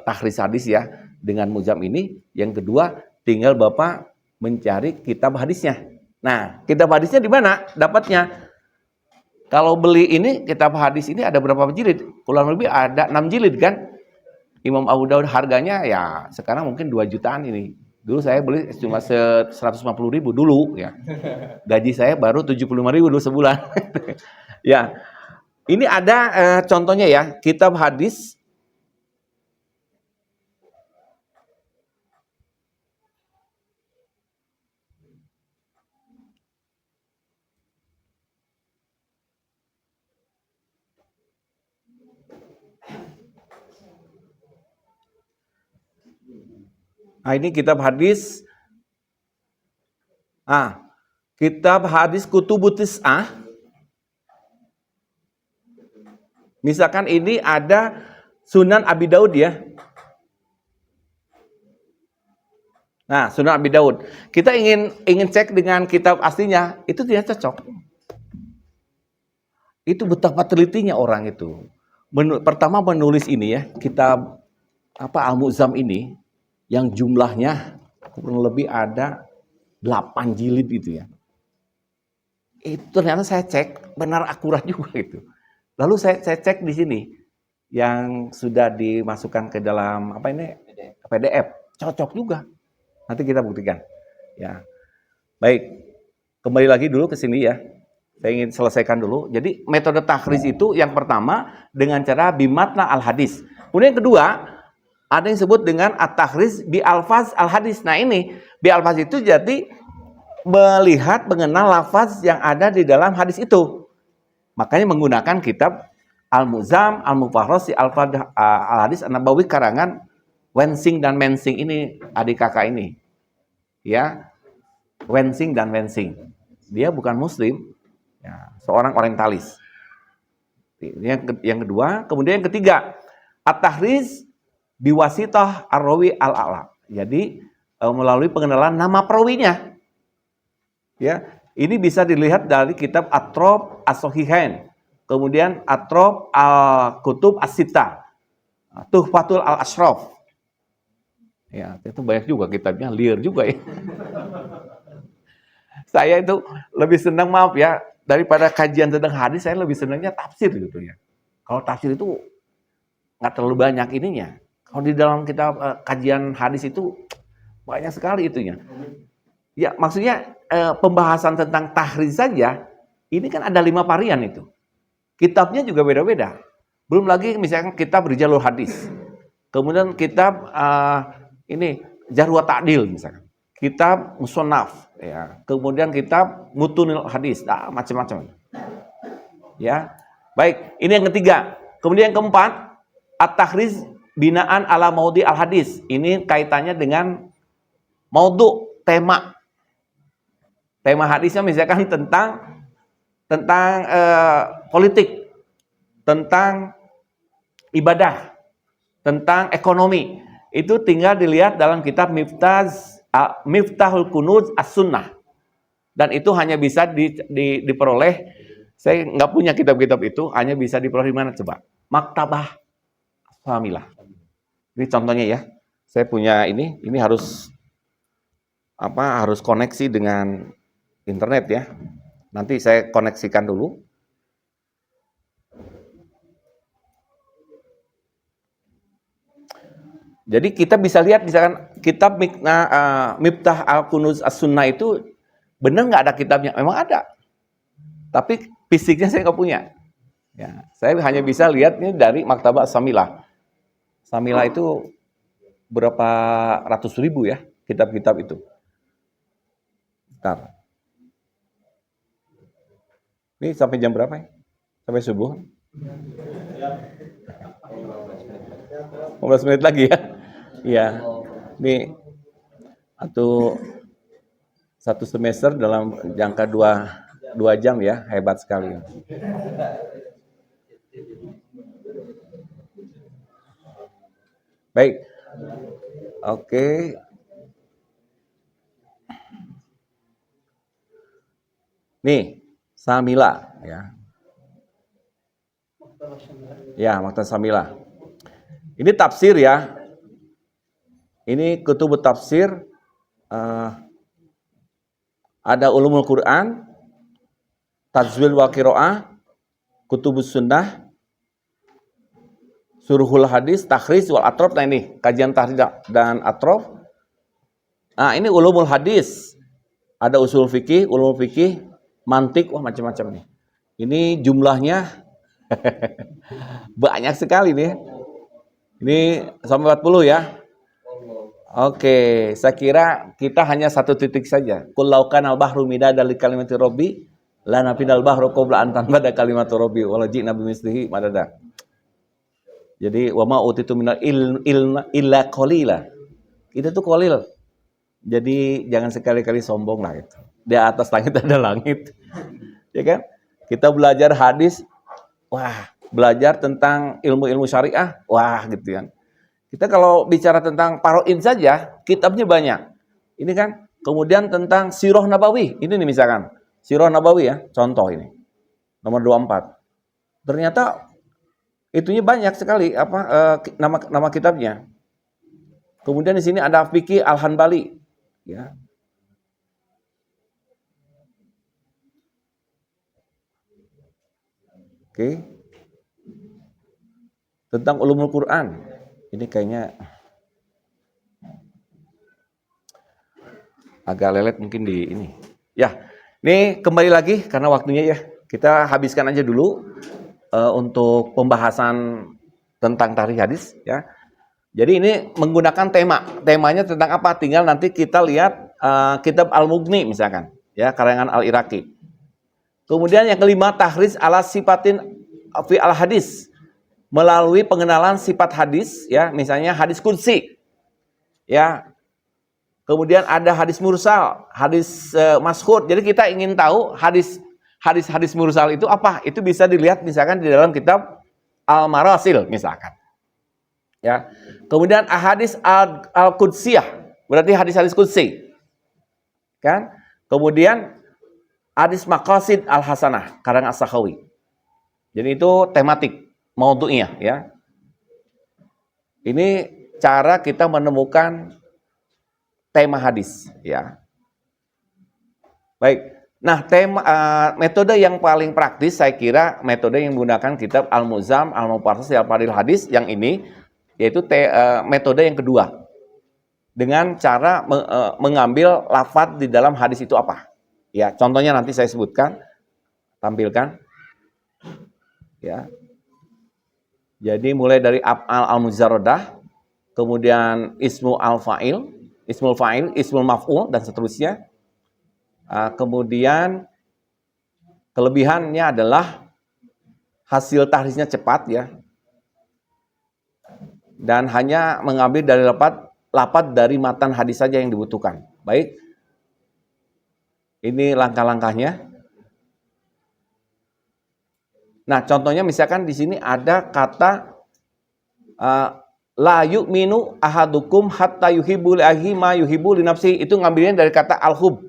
takhrij hadis ya, dengan Mu'zam ini, yang kedua tinggal bapak mencari kitab hadisnya. Nah, kitab hadisnya di mana dapatnya? Kalau beli ini kitab hadis ini ada berapa jilid? Kurang lebih ada 6 jilid kan? Imam Abu Daud harganya ya sekarang mungkin 2 jutaan ini. Dulu saya beli cuma 150.000 dulu ya. Gaji saya baru 75.000 dulu sebulan. Ya. Ini ada contohnya ya, kitab hadis Nah, ini kitab hadis. Kitab hadis Kutubut Tis'ah. Misalkan ini ada Sunan Abi Daud ya. Nah, Sunan Abi Daud. Kita ingin cek dengan kitab aslinya, itu tidak cocok. Itu betapa telitinya orang itu. Pertama menulis ini ya, kitab Al-Mu'zam ini yang jumlahnya kurang lebih ada 8 jilid itu ya. Itu ternyata saya cek benar akurat juga itu. Lalu saya cek di sini yang sudah dimasukkan ke dalam PDF. Cocok juga. Nanti kita buktikan. Ya. Baik. Kembali lagi dulu ke sini ya. Saya ingin selesaikan dulu. Jadi metode takhrij itu yang pertama dengan cara bimatna al-hadis. Kemudian yang kedua, ada yang disebut dengan at-takhrij bi alfaz al-hadis. Nah ini, bi alfaz itu jadi melihat mengenal lafaz yang ada di dalam hadis itu. Makanya menggunakan kitab Al-Mu'zam, Al-Mufarrad, Al-Hadis An-Nabawi karangan Wensing dan Mensing ini, adik kakak ini. Ya, Wensing dan Mensing. Dia bukan muslim, ya, seorang orientalis. Yang kedua, kemudian yang ketiga, at-takhrij biwasitah ar-rawi al-a'la. Jadi melalui pengenalan nama perawinya. Ya, ini bisa dilihat dari kitab Atrop As-Sahihain, kemudian Atrop Al-Kutub As-Sittah, Tuhfatul Al-Ashraf. Ya, itu banyak juga kitabnya, liar juga ya. Saya itu lebih senang, maaf ya, daripada kajian tentang hadis, saya lebih senangnya tafsir gitu ya. Kalau tafsir itu nggak terlalu banyak ininya. Kalau di dalam kitab kajian hadis itu banyak sekali itunya. Ya, maksudnya pembahasan tentang takhrij saja, ini kan ada 5 varian itu. Kitabnya juga beda-beda. Belum lagi misalkan kitab Rijalul Hadis. Kemudian kitab Jarh wa Ta'dil misalkan. Kitab Musannaf, ya. Kemudian kitab Mutunil Hadis, macam-macam. Ya. Baik, ini yang ketiga. Kemudian yang keempat, at-takhrij binaan ala maudhi al-hadis. Ini kaitannya dengan maudhu, tema hadisnya misalkan tentang politik, tentang ibadah, tentang ekonomi. Itu tinggal dilihat dalam kitab Miftahul Kunuz As-Sunnah. Dan itu hanya bisa diperoleh, saya nggak punya kitab-kitab itu, hanya bisa diperoleh di mana coba? Maktabah Fahmilah. Ini contohnya ya. Saya punya ini harus koneksi dengan internet ya. Nanti saya koneksikan dulu. Jadi kita bisa lihat misalkan kitab Miftah Al-Kunuz As-Sunnah itu benar nggak ada kitabnya? Memang ada. Tapi fisiknya saya nggak punya. Ya, saya hanya bisa lihatnya dari Maktabah Samilah. Samilah itu berapa ratus ribu ya kitab-kitab itu. Bentar. Ini sampai jam berapa ya? Sampai subuh? 15 menit lagi ya. Iya. Ini atau satu semester dalam jangka 2 jam ya, hebat sekali. Baik. Oke. Nih, Samilah ya. Ya, Maktabah Samilah. Ini tafsir ya. Ini kutubut tafsir, ada ulumul Quran, tajwid wa qiraah, kutubus sunnah, suruhul hadis, takhrij wal atrof. Nah ini kajian takhrij dan atrof. Nah ini ulumul hadis, ada usul fikih, ulumul fikih, mantik, wah macam-macam nih. Ini jumlahnya banyak sekali nih. Ini sampai 40 ya. Oke, saya kira kita hanya satu titik saja. Qul law kana al-bahru midada li kalimati rabbi la nafidal bahru qabla an tanfada kalimatu rabbi wa la ji'na bimislihi madada. Jadi wa ma utitu minal illa qalila. Itu tuh qalil. Jadi jangan sekali-kali sombong lah itu. Di atas langit ada langit. Ya kan? Kita belajar hadis, wah, belajar tentang ilmu-ilmu syariah, wah gitu kan. Kita kalau bicara tentang paroin saja, kitabnya banyak. Ini kan, kemudian tentang Sirah Nabawi. Ini nih misalkan, Sirah Nabawi ya, contoh ini. Nomor 24. Ternyata itunya banyak sekali nama kitabnya. Kemudian di sini ada Fikih Al-Hanbali, ya. Oke. Tentang ulumul Quran. Ini kayaknya agak lelet mungkin di ini. Ya, ini kembali lagi karena waktunya ya. Kita habiskan aja dulu untuk pembahasan tentang tarikh hadis ya. Jadi ini menggunakan temanya tentang apa? Tinggal nanti kita lihat kitab Al-Mughni misalkan, ya, karangan Al-Iraqi. Kemudian yang kelima, tahrij ala sifatin fi al-hadis, melalui pengenalan sifat hadis, ya, misalnya hadis qudsi, ya. Kemudian ada hadis mursal, hadis mashhur. Jadi kita ingin tahu hadis mursal itu apa? Itu bisa dilihat misalkan di dalam kitab Al-Marasil misalkan. Ya. Kemudian ahadis al-qudsiyah, berarti hadis-hadis qudsi. Kan? Kemudian hadis maqasid al-hasanah, karang As-Sakhawi. Jadi itu tematik, maudhu'iyah ya. Ini cara kita menemukan tema hadis ya. Baik. Nah, metode yang paling praktis saya kira metode yang menggunakan kitab Al-Mu'zam, Al-Mufassal, Al-Fadil Hadis yang ini, yaitu metode yang kedua. Dengan cara mengambil lafaz di dalam hadis itu apa? Ya, contohnya nanti saya sebutkan, tampilkan. Ya. Jadi mulai dari af'al al-mujarradah, kemudian ismu al-fa'il, ismul fa'il, ismul maf'ul dan seterusnya. Kemudian kelebihannya adalah hasil tahrisnya cepat ya. Dan hanya mengambil dari lafaz dari matan hadis saja yang dibutuhkan. Baik. Ini langkah-langkahnya. Nah, contohnya misalkan di sini ada kata la yu'minu ahadukum hatta yuhibbu li akhihi ma yuhibbu li nafsihi. Itu ngambilnya dari kata al-hub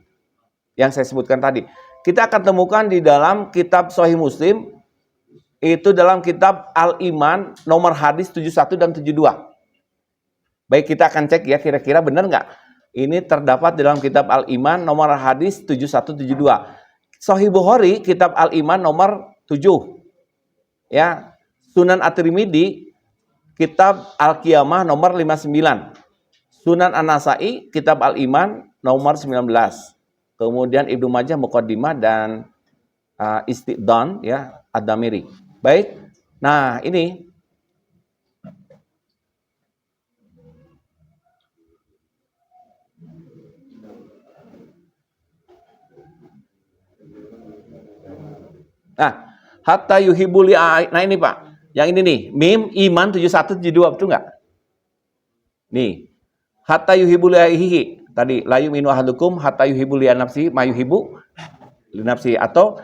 yang saya sebutkan tadi. Kita akan temukan di dalam kitab Sahih Muslim, itu dalam kitab Al-Iman nomor hadis 71 dan 72. Baik, kita akan cek ya kira-kira benar nggak? Ini terdapat dalam kitab Al-Iman nomor hadis 7172. Sahih Bukhari kitab Al-Iman nomor 7. Ya, Sunan At-Tirmidzi kitab Al-Qiyamah nomor 59. Sunan An-Nasa'i kitab Al-Iman nomor 19. Kemudian Ibnu Majah Muqaddimah dan Istiqdan ya Ad-Damiri. Baik. Nah, ini hatta yuhibbuli. Nah ini Pak, yang ini nih, mim iman 7172, betul nggak? Nih, hatta yuhibbuli aihi tadi, la yu'minu ahadukum hatta yuhibbuli nafsi ma yuhibbu li nafsi, atau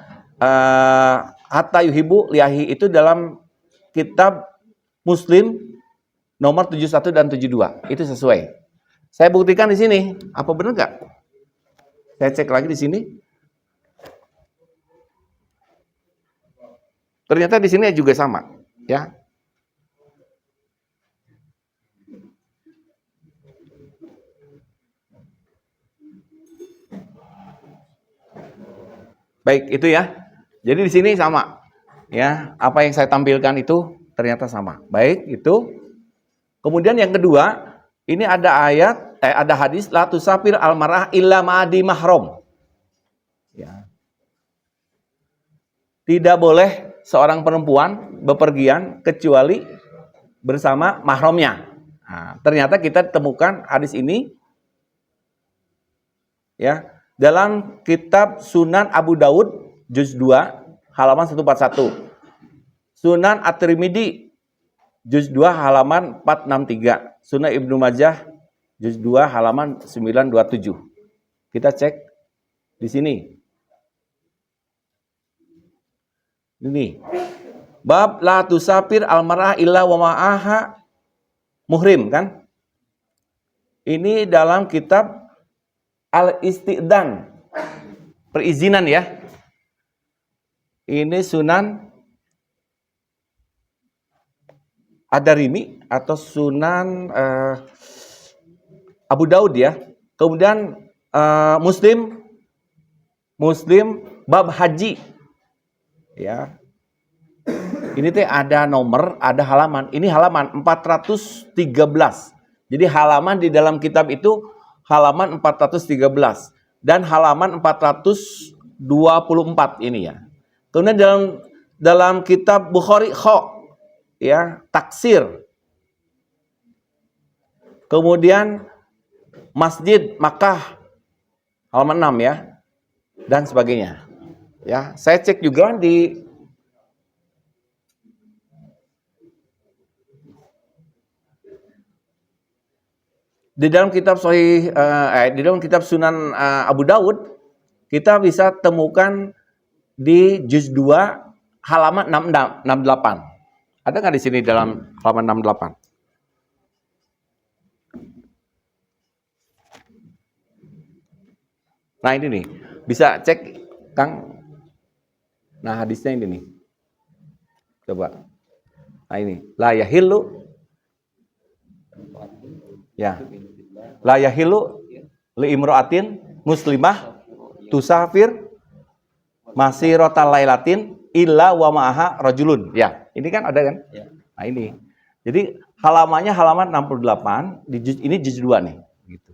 hatta yuhibbu li aihi, itu dalam kitab Muslim nomor 71 dan 72. Itu sesuai. Saya buktikan di sini. Apa benar nggak? Saya cek lagi di sini. Ternyata di sini juga sama, ya. Baik, itu ya. Jadi di sini sama. Ya, apa yang saya tampilkan itu ternyata sama. Baik, itu. Kemudian yang kedua, ini ada ayat, ada hadis la tusafir al-mar'ah illa ma'adi mahram. Ya. Tidak boleh seorang perempuan bepergian kecuali bersama mahramnya. Nah, ternyata kita temukan hadis ini ya dalam kitab Sunan Abu Daud juz 2 halaman 141. Sunan At-Tirmidzi juz 2 halaman 463. Sunan Ibnu Majah juz 2 halaman 927. Kita cek di sini. Ini bab la tusafir al-mar'ah illa wa ma'aha muhrim, kan? Ini dalam kitab Al-Istiqdan, perizinan ya. Ini Sunan Ad-Darimi atau Sunan Abu Daud ya. Kemudian Muslim bab haji. Ya. Ini teh ada nomor, ada halaman. Ini halaman 413. Jadi halaman di dalam kitab itu halaman 413 dan halaman 424 ini ya. Kemudian dalam kitab Bukhari ya, taksir. Kemudian Masjid Makkah halaman 6 ya. Dan sebagainya. Ya, saya cek juga di dalam kitab Sahih di dalam kitab Sunan Abu Daud kita bisa temukan di juz 2 halaman 68. Ada nggak di sini dalam halaman 68? Nah ini nih, bisa cek Kang. Nah hadisnya ini nih. Coba. Nah ini, la yahillu. Ya. La yahillu li imra'atin muslimah tusafir masirata lailatin illa wa ma'aha rajulun. Ya, ini kan ada kan? Ya. Nah ini. Jadi halamannya halaman 68, ini juz 2 nih, gitu.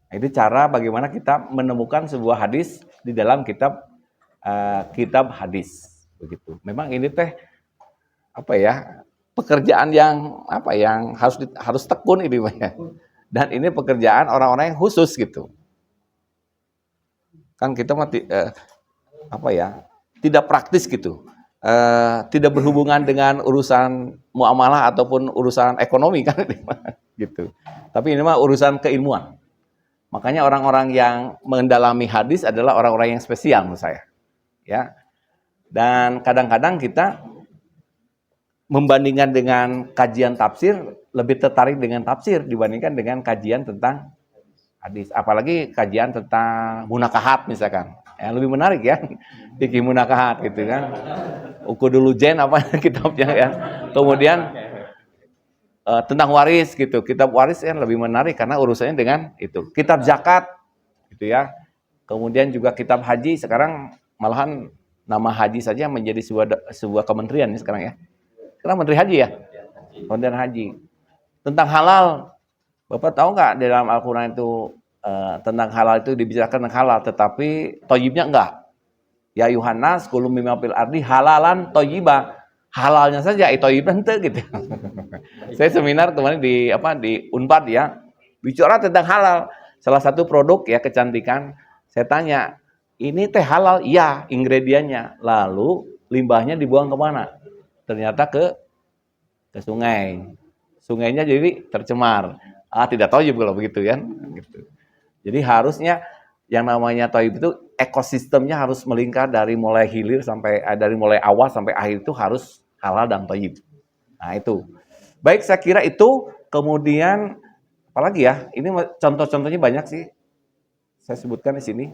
Nah, itu cara bagaimana kita menemukan sebuah hadis di dalam kitab hadis, begitu. Memang ini teh apa ya? Pekerjaan yang apa yang harus tekun ini ya. Dan ini pekerjaan orang-orang yang khusus gitu. Kan kita mati apa ya? Tidak praktis gitu. Tidak berhubungan dengan urusan muamalah ataupun urusan ekonomi kan gitu. Tapi ini mah urusan keilmuan. Makanya orang-orang yang mendalami hadis adalah orang-orang yang spesial menurut saya. Ya. Dan kadang-kadang kita membandingkan dengan kajian tafsir, lebih tertarik dengan tafsir dibandingkan dengan kajian tentang hadis. Apalagi kajian tentang munakahat misalkan. Yang lebih menarik ya, fikih munakahat gitu kan. Ukudul Jen apa kitabnya ya. Kemudian tentang waris gitu. Kitab waris kan lebih menarik karena urusannya dengan itu. Kitab zakat gitu ya. Kemudian juga kitab haji, sekarang malahan nama haji saja menjadi sebuah kementerian sekarang ya. Sekarang menteri haji ya. Kementerian haji. Tentang halal, Bapak tahu nggak di dalam Al-Quran itu tentang halal itu dibicarakan tentang halal, tetapi toyibnya enggak. Ya Yuhanas, kulum mimma fil ardi halalan toyibah. Halalnya saja toyibah ente gitu. Saya seminar kemarin di Unpad ya, bicara tentang halal. Salah satu produk ya kecantikan. Saya tanya, ini teh halal? Iya, ingredientnya. Lalu limbahnya dibuang kemana? Ternyata ke sungai. Sungainya jadi tercemar. Tidak toyib kalau begitu kan. Gitu. Jadi harusnya yang namanya toyib itu ekosistemnya harus melingkar dari mulai hilir sampai dari mulai awal sampai akhir itu harus halal dan toyib. Nah itu. Baik, saya kira itu. Kemudian apalagi ya? Ini contoh-contohnya banyak sih. Saya sebutkan di sini.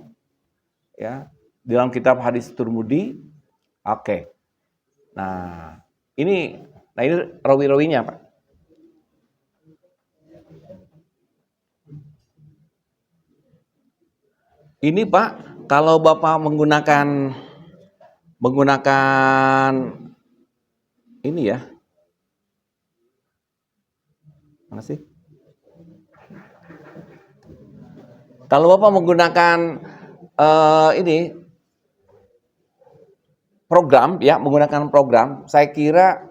Ya, dalam kitab hadis Turmudi. Oke. Nah, ini rawi-rawinya, Pak. Ini Pak, kalau Bapak menggunakan ini ya. Mana sih? Kalau Bapak menggunakan ini program ya, menggunakan program, saya kira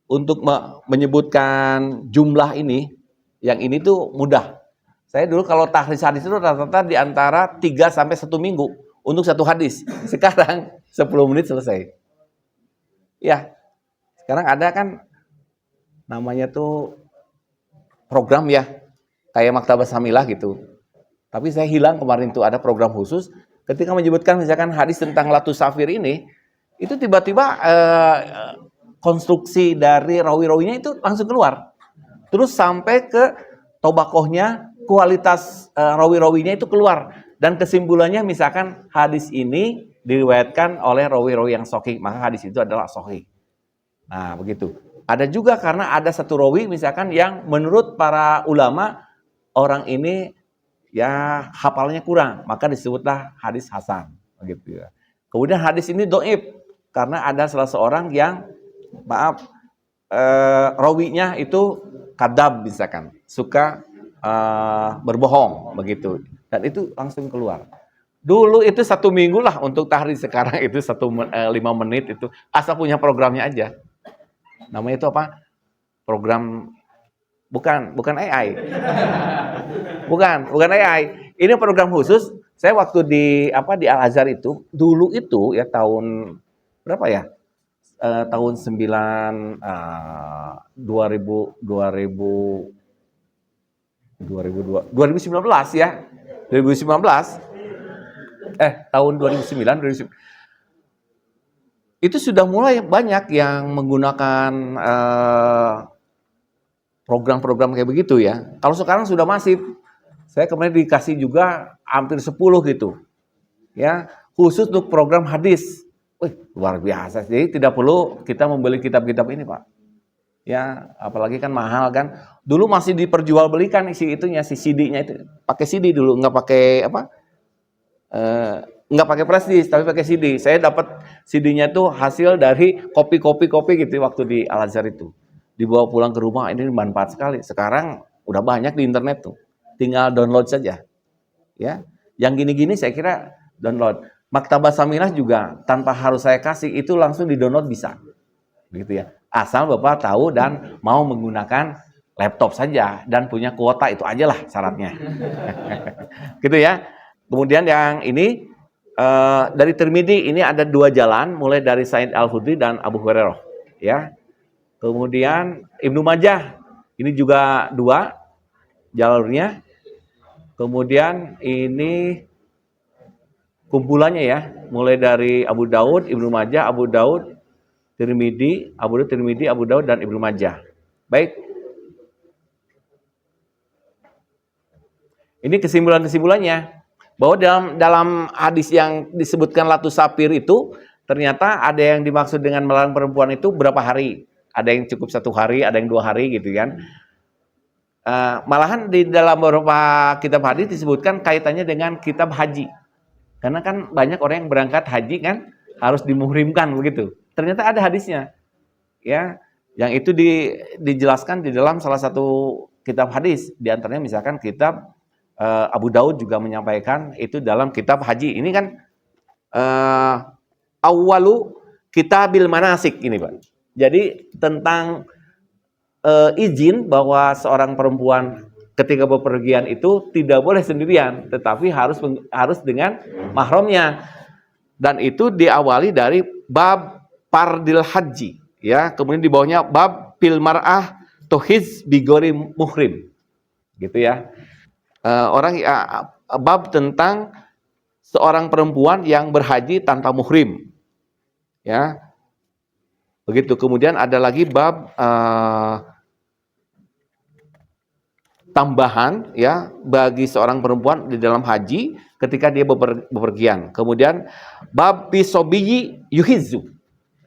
untuk menyebutkan jumlah ini, yang ini tuh mudah. Saya dulu kalau tahris hadis itu rata-rata di antara 3 sampai 1 minggu untuk satu hadis. Sekarang 10 menit selesai. Ya, sekarang ada kan namanya tuh program ya, kayak Maktabah Samilah gitu. Tapi saya hilang kemarin tuh ada program khusus. Ketika menyebutkan misalkan hadis tentang Latus Safir ini, itu tiba-tiba konstruksi dari rawi-rawinya itu langsung keluar. Terus sampai ke tobakohnya, kualitas rawi-rawinya itu keluar. Dan kesimpulannya misalkan hadis ini diriwayatkan oleh rawi-rawi yang sahih, maka hadis itu adalah sahih. Nah, begitu. Ada juga karena ada satu rawi misalkan yang menurut para ulama orang ini ya hafalnya kurang, maka disebutlah hadis hasan, begitu ya. Kemudian hadis ini dhaif karena ada salah seorang yang rawinya itu kadab misalkan, suka berbohong begitu, dan itu langsung keluar. Dulu itu 1 minggu lah untuk tahrir, sekarang itu 5 menit itu, asal punya programnya aja. Namanya itu apa? Program bukan AI. Bukan AI. Ini program khusus. Saya waktu di Al Azhar itu, dulu itu ya tahun berapa ya? Tahun 2019 ya. 2019. Tahun 2009 itu sudah mulai banyak yang menggunakan program-program kayak begitu ya. Kalau sekarang sudah masif. Saya kemarin dikasih juga hampir 10 gitu. Ya, khusus untuk program hadis. Wih, luar biasa. Jadi tidak perlu kita membeli kitab-kitab ini, Pak. Ya, apalagi kan mahal kan. Dulu masih diperjualbelikan si CD-nya itu. Pakai CD dulu, nggak pakai nggak pakai flash disk, tapi pakai CD. Saya dapat CD-nya itu hasil dari kopi gitu waktu di Al Azhar itu. Dibawa pulang ke rumah, ini bermanfaat sekali. Sekarang udah banyak di internet tuh. Tinggal download saja. Ya. Yang gini-gini saya kira download. Maktabah Samilah juga tanpa harus saya kasih, itu langsung di-download bisa. Begitu ya. Asal Bapak tahu dan mau menggunakan laptop saja dan punya kuota, itu aja lah syaratnya. Gitu ya. Kemudian yang ini dari Tirmidzi ini ada 2 jalan, mulai dari Sa'id Al-Khudri dan Abu Hurairah, ya. Kemudian Ibnu Majah ini juga 2 jalurnya. Kemudian ini kumpulannya ya, mulai dari Abu Daud, Ibnu Majah, Abu Daud, Tirmidzi, Abu Daud dan Ibnu Majah. Baik. Ini kesimpulan-kesimpulannya bahwa dalam hadis yang disebutkan Latu Sapir itu ternyata ada yang dimaksud dengan melarang perempuan itu berapa hari. Ada yang cukup 1 hari, ada yang 2 hari gitu kan. Malahan di dalam beberapa kitab hadis disebutkan kaitannya dengan kitab haji. Karena kan banyak orang yang berangkat haji kan harus dimuhrimkan begitu. Ternyata ada hadisnya. Ya, yang itu dijelaskan di dalam salah satu kitab hadis. Di antaranya misalkan kitab Abu Daud juga menyampaikan itu dalam kitab haji. Ini kan awwalu kitabil manasik ini, Pak. Jadi tentang izin bahwa seorang perempuan ketika bepergian itu tidak boleh sendirian, tetapi harus dengan mahramnya. Dan itu diawali dari bab fardil haji, ya. Kemudian di bawahnya bab fil mar'ah tuhiz bigori muhrim. Gitu ya. Bab tentang seorang perempuan yang berhaji tanpa muhrim. Ya. Begitu. Kemudian ada lagi bab tambahan ya bagi seorang perempuan di dalam haji ketika dia bepergian. Kemudian bab pisobiyi yuhizu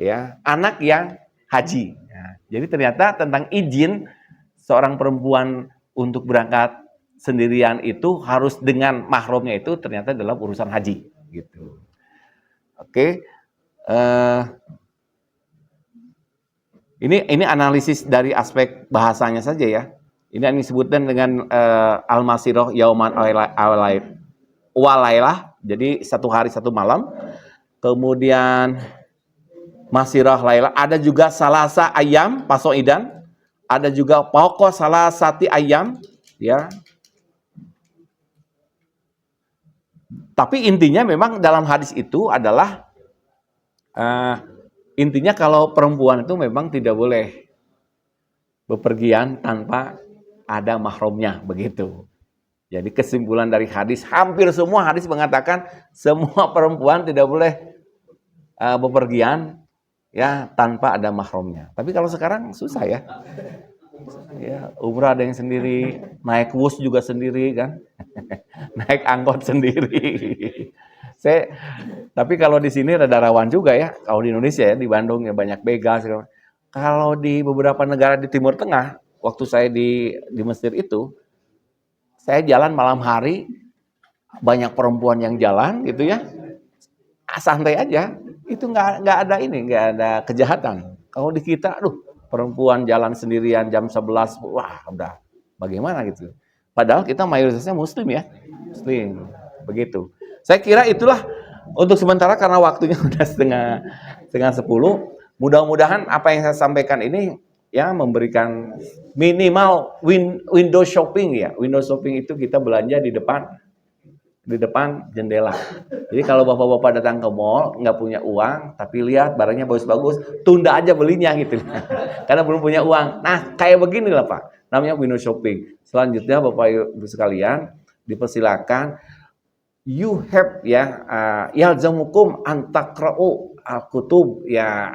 ya, anak yang haji. Ya, jadi ternyata tentang izin seorang perempuan untuk berangkat sendirian itu harus dengan mahramnya itu ternyata dalam urusan haji gitu. Oke. Ini analisis dari aspek bahasanya saja ya. Ini yang disebutkan dengan al-masirah yauman walailah, jadi 1 hari 1 malam. Kemudian masirah lailah, ada juga salasa ayam pasoidan, ada juga pokok salasati ayam, ya. Tapi intinya memang dalam hadis itu adalah intinya kalau perempuan itu memang tidak boleh bepergian tanpa ada mahramnya begitu. Jadi kesimpulan dari hadis, hampir semua hadis mengatakan semua perempuan tidak boleh bepergian ya tanpa ada mahramnya. Tapi kalau sekarang susah ya. Ya, umrah ada yang sendiri, naik bus juga sendiri kan. Naik angkot sendiri. Tapi kalau di sini rada rawan juga ya. Kalau di Indonesia ya, di Bandung ya banyak begal segala. Kalau di beberapa negara di Timur Tengah, waktu saya di Mesir itu, saya jalan malam hari, banyak perempuan yang jalan gitu ya, santai aja, itu nggak ada kejahatan. Kalau di kita, aduh, perempuan jalan sendirian jam 11, wah udah, bagaimana gitu. Padahal kita mayoritasnya Muslim ya, Muslim, begitu. Saya kira itulah untuk sementara karena waktunya udah setengah 10. Mudah-mudahan apa yang saya sampaikan ini ya memberikan minimal window shopping ya. Window shopping itu kita belanja di depan jendela. Jadi kalau bapak-bapak datang ke mall nggak punya uang tapi lihat barangnya bagus-bagus, tunda aja belinya gitu. Karena belum punya uang. Nah, kayak begini lah Pak. Namanya window shopping. Selanjutnya Bapak Ibu sekalian dipersilakan you have ya yalzamukum antakra'u al-kutub ya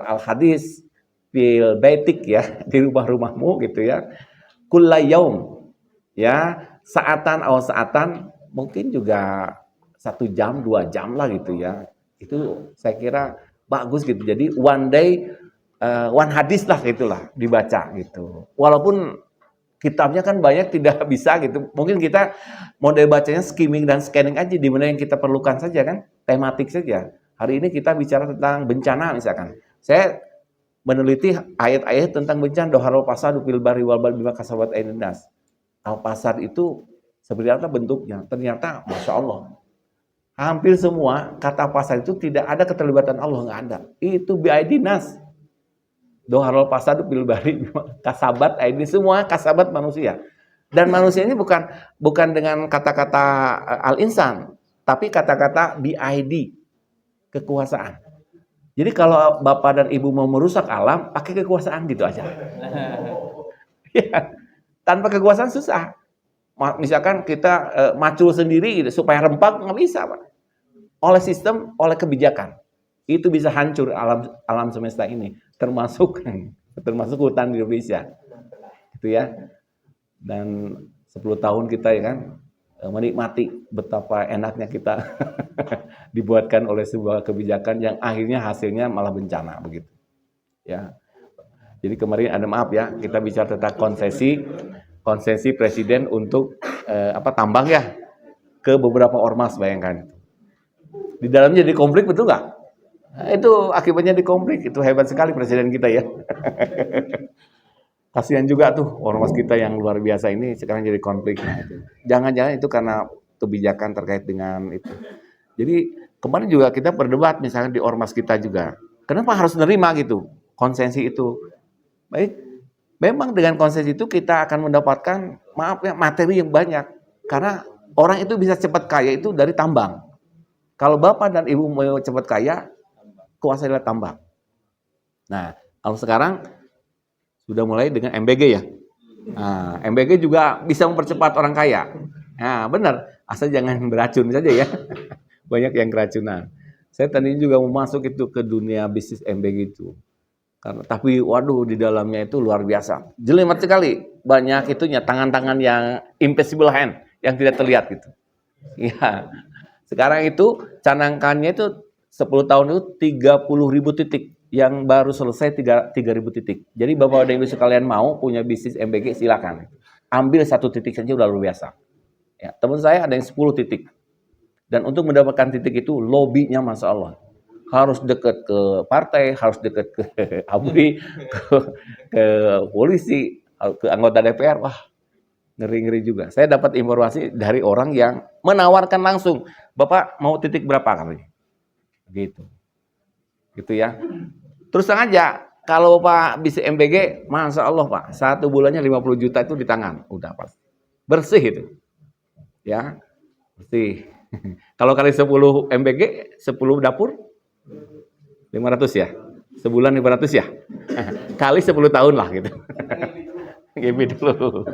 al-hadis fil baitik ya di rumah-rumahmu gitu ya. Kullayaum ya saatan mungkin juga 1 jam 2 jam lah gitu ya. Itu saya kira bagus gitu. Jadi one day one hadis lah gitulah dibaca gitu. Walaupun kitabnya kan banyak tidak bisa gitu. Mungkin kita model bacanya skimming dan scanning aja di mana yang kita perlukan saja kan, tematik saja. Hari ini kita bicara tentang bencana misalkan. Saya meneliti ayat-ayat tentang bencana doharul fasadu fil barri wal bahri bima kasabat aydin nas. Al-fasad itu seperti apa bentuknya? Ternyata Masya Allah. Hampir semua kata fasad itu tidak ada keterlibatan Allah, nggak ada. Itu bi aydin nas. Doharul fasadu fil barri kasabat aydin, semua kasabat manusia. Dan manusia ini bukan dengan kata-kata al-insan, tapi kata-kata BID, kekuasaan. Jadi kalau bapak dan ibu mau merusak alam, pakai kekuasaan gitu aja. Ya, tanpa kekuasaan susah. misalkan kita macul sendiri gitu, supaya rempak nggak bisa, Pak. Oleh sistem, oleh kebijakan. Itu bisa hancur alam semesta ini, termasuk hutan di Indonesia. Gitu ya. Dan 10 tahun kita ya kan menikmati betapa enaknya kita dibuatkan oleh sebuah kebijakan yang akhirnya hasilnya malah bencana begitu. Ya. Jadi kemarin ada maaf ya, kita bicara tentang konsesi presiden untuk tambang ya ke beberapa ormas, bayangkan. Di dalamnya jadi konflik, betul nggak? Nah, itu akibatnya di konflik. Itu hebat sekali presiden kita ya. Kasihan juga tuh ormas kita yang luar biasa ini sekarang jadi konflik. Nah, itu. Jangan-jangan itu karena kebijakan terkait dengan itu. Jadi kemarin juga kita berdebat misalnya di ormas kita juga. Kenapa harus nerima gitu konsensi itu? Baik, memang dengan konsensi itu kita akan mendapatkan materi yang banyak. Karena orang itu bisa cepat kaya itu dari tambang. Kalau bapak dan ibu mau cepat kaya, kuasailah tambang. Nah, kalau sekarang sudah mulai dengan MBG ya. Nah, MBG juga bisa mempercepat orang kaya. Nah, benar. Asal jangan beracun saja ya. Banyak yang keracunan. Saya tadi juga mau masuk itu ke dunia bisnis MBG itu. Tapi waduh, di dalamnya itu luar biasa. Jelimet sekali. Banyak itunya tangan-tangan yang invisible hand, yang tidak terlihat gitu. Ya. Sekarang itu canangkannya itu 10 tahun itu 30.000 titik. Yang baru selesai 3.000 titik. Jadi Bapak dan Ibu sekalian mau punya bisnis MBG, silakan. Ambil 1 titik saja udah luar biasa. Ya, teman saya ada yang 10 titik. Dan untuk mendapatkan titik itu lobbynya Masya Allah. Harus dekat ke partai, harus dekat ke ABRI, ke polisi, ke anggota DPR. Wah, ngeri-ngeri juga. Saya dapat informasi dari orang yang menawarkan langsung. Bapak mau titik berapa kali? Gitu. Gitu ya. Terus aja, kalau Pak bisa MBG, Masya Allah Pak, 1 bulannya 50 juta itu di tangan. Udah pasti. Bersih itu. Ya, bersih. Kalau kali 10 MBG, 10 dapur, 500 ya. Sebulan 500 ya. Kali 10 tahun lah gitu. Gitu dulu.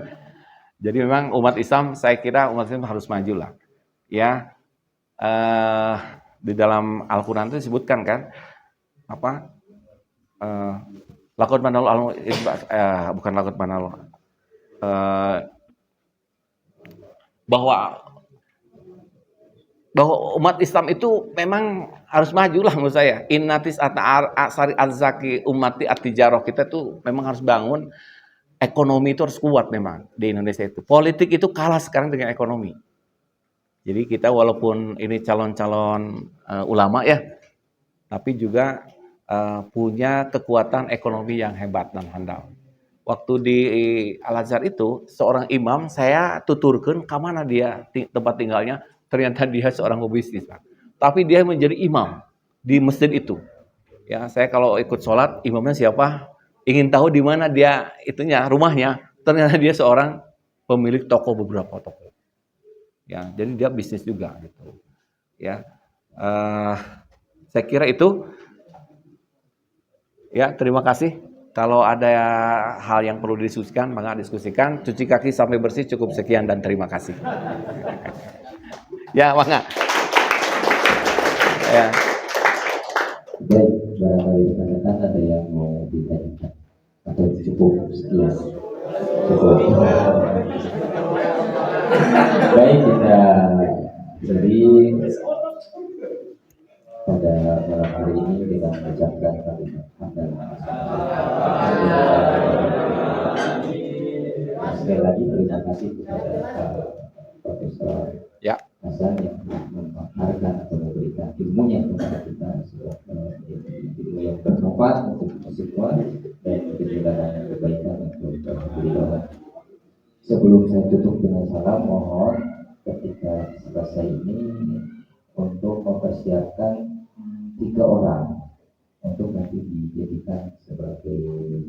Jadi memang umat Islam, saya kira umat Islam harus maju lah. Ya, di dalam Al-Quran itu disebutkan kan, lakon manal bukan lakon manal, bahwa umat Islam itu memang harus maju lah menurut saya. Innatis asari azzaki umati atijaroh, kita tuh memang harus bangun. Ekonomi itu harus kuat memang di Indonesia itu. Politik itu kalah sekarang dengan ekonomi. Jadi kita walaupun ini calon-calon ulama ya, tapi juga punya kekuatan ekonomi yang hebat dan handal. Waktu di Al-Azhar itu, seorang imam saya tuturkan ke mana dia tempat tinggalnya, ternyata dia seorang pebisnis. Tapi dia menjadi imam di masjid itu. Ya, saya kalau ikut sholat, imamnya siapa? Ingin tahu di mana dia rumahnya, ternyata dia seorang pemilik toko, beberapa toko. Ya, jadi dia bisnis juga gitu. Ya, saya kira itu. Ya, terima kasih. Kalau ada hal yang perlu didiskusikan, maka diskusikan. Cuci kaki sampai bersih, cukup sekian dan terima kasih. Ya, mangga. Ya. Baik, barangkali rekan-rekan ada yang mau ditanyakan atau cukup sekian. Cukup. Baik, kita beri pada malam hari ini dengan mengucapkan kalimat hamdalah. Sekali lagi terima kasih kepada Profesor Hasan yang memaparkan atau memberikan ilmunya kepada kita ilmu yang bermanfaat untuk kita semua dan menjadi kebaikan untuk beliau. Sebelum saya tutup dengan salam, mohon ketika selesai ini untuk mempersiapkan 3 orang untuk nanti dijadikan sebagai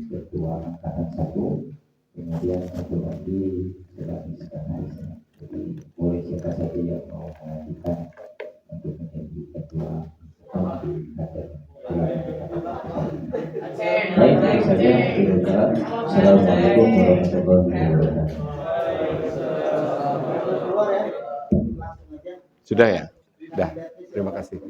ketua angkatan 1, kemudian satu lagi sebagai sekretarisnya. Jadi boleh siapa saja yang mau mengajukan untuk menjadi ketua di kader. Baik, itu saja. Assalamualaikum warahmatullahi wabarakatuh. Sudah ya? Sudah. Terima kasih.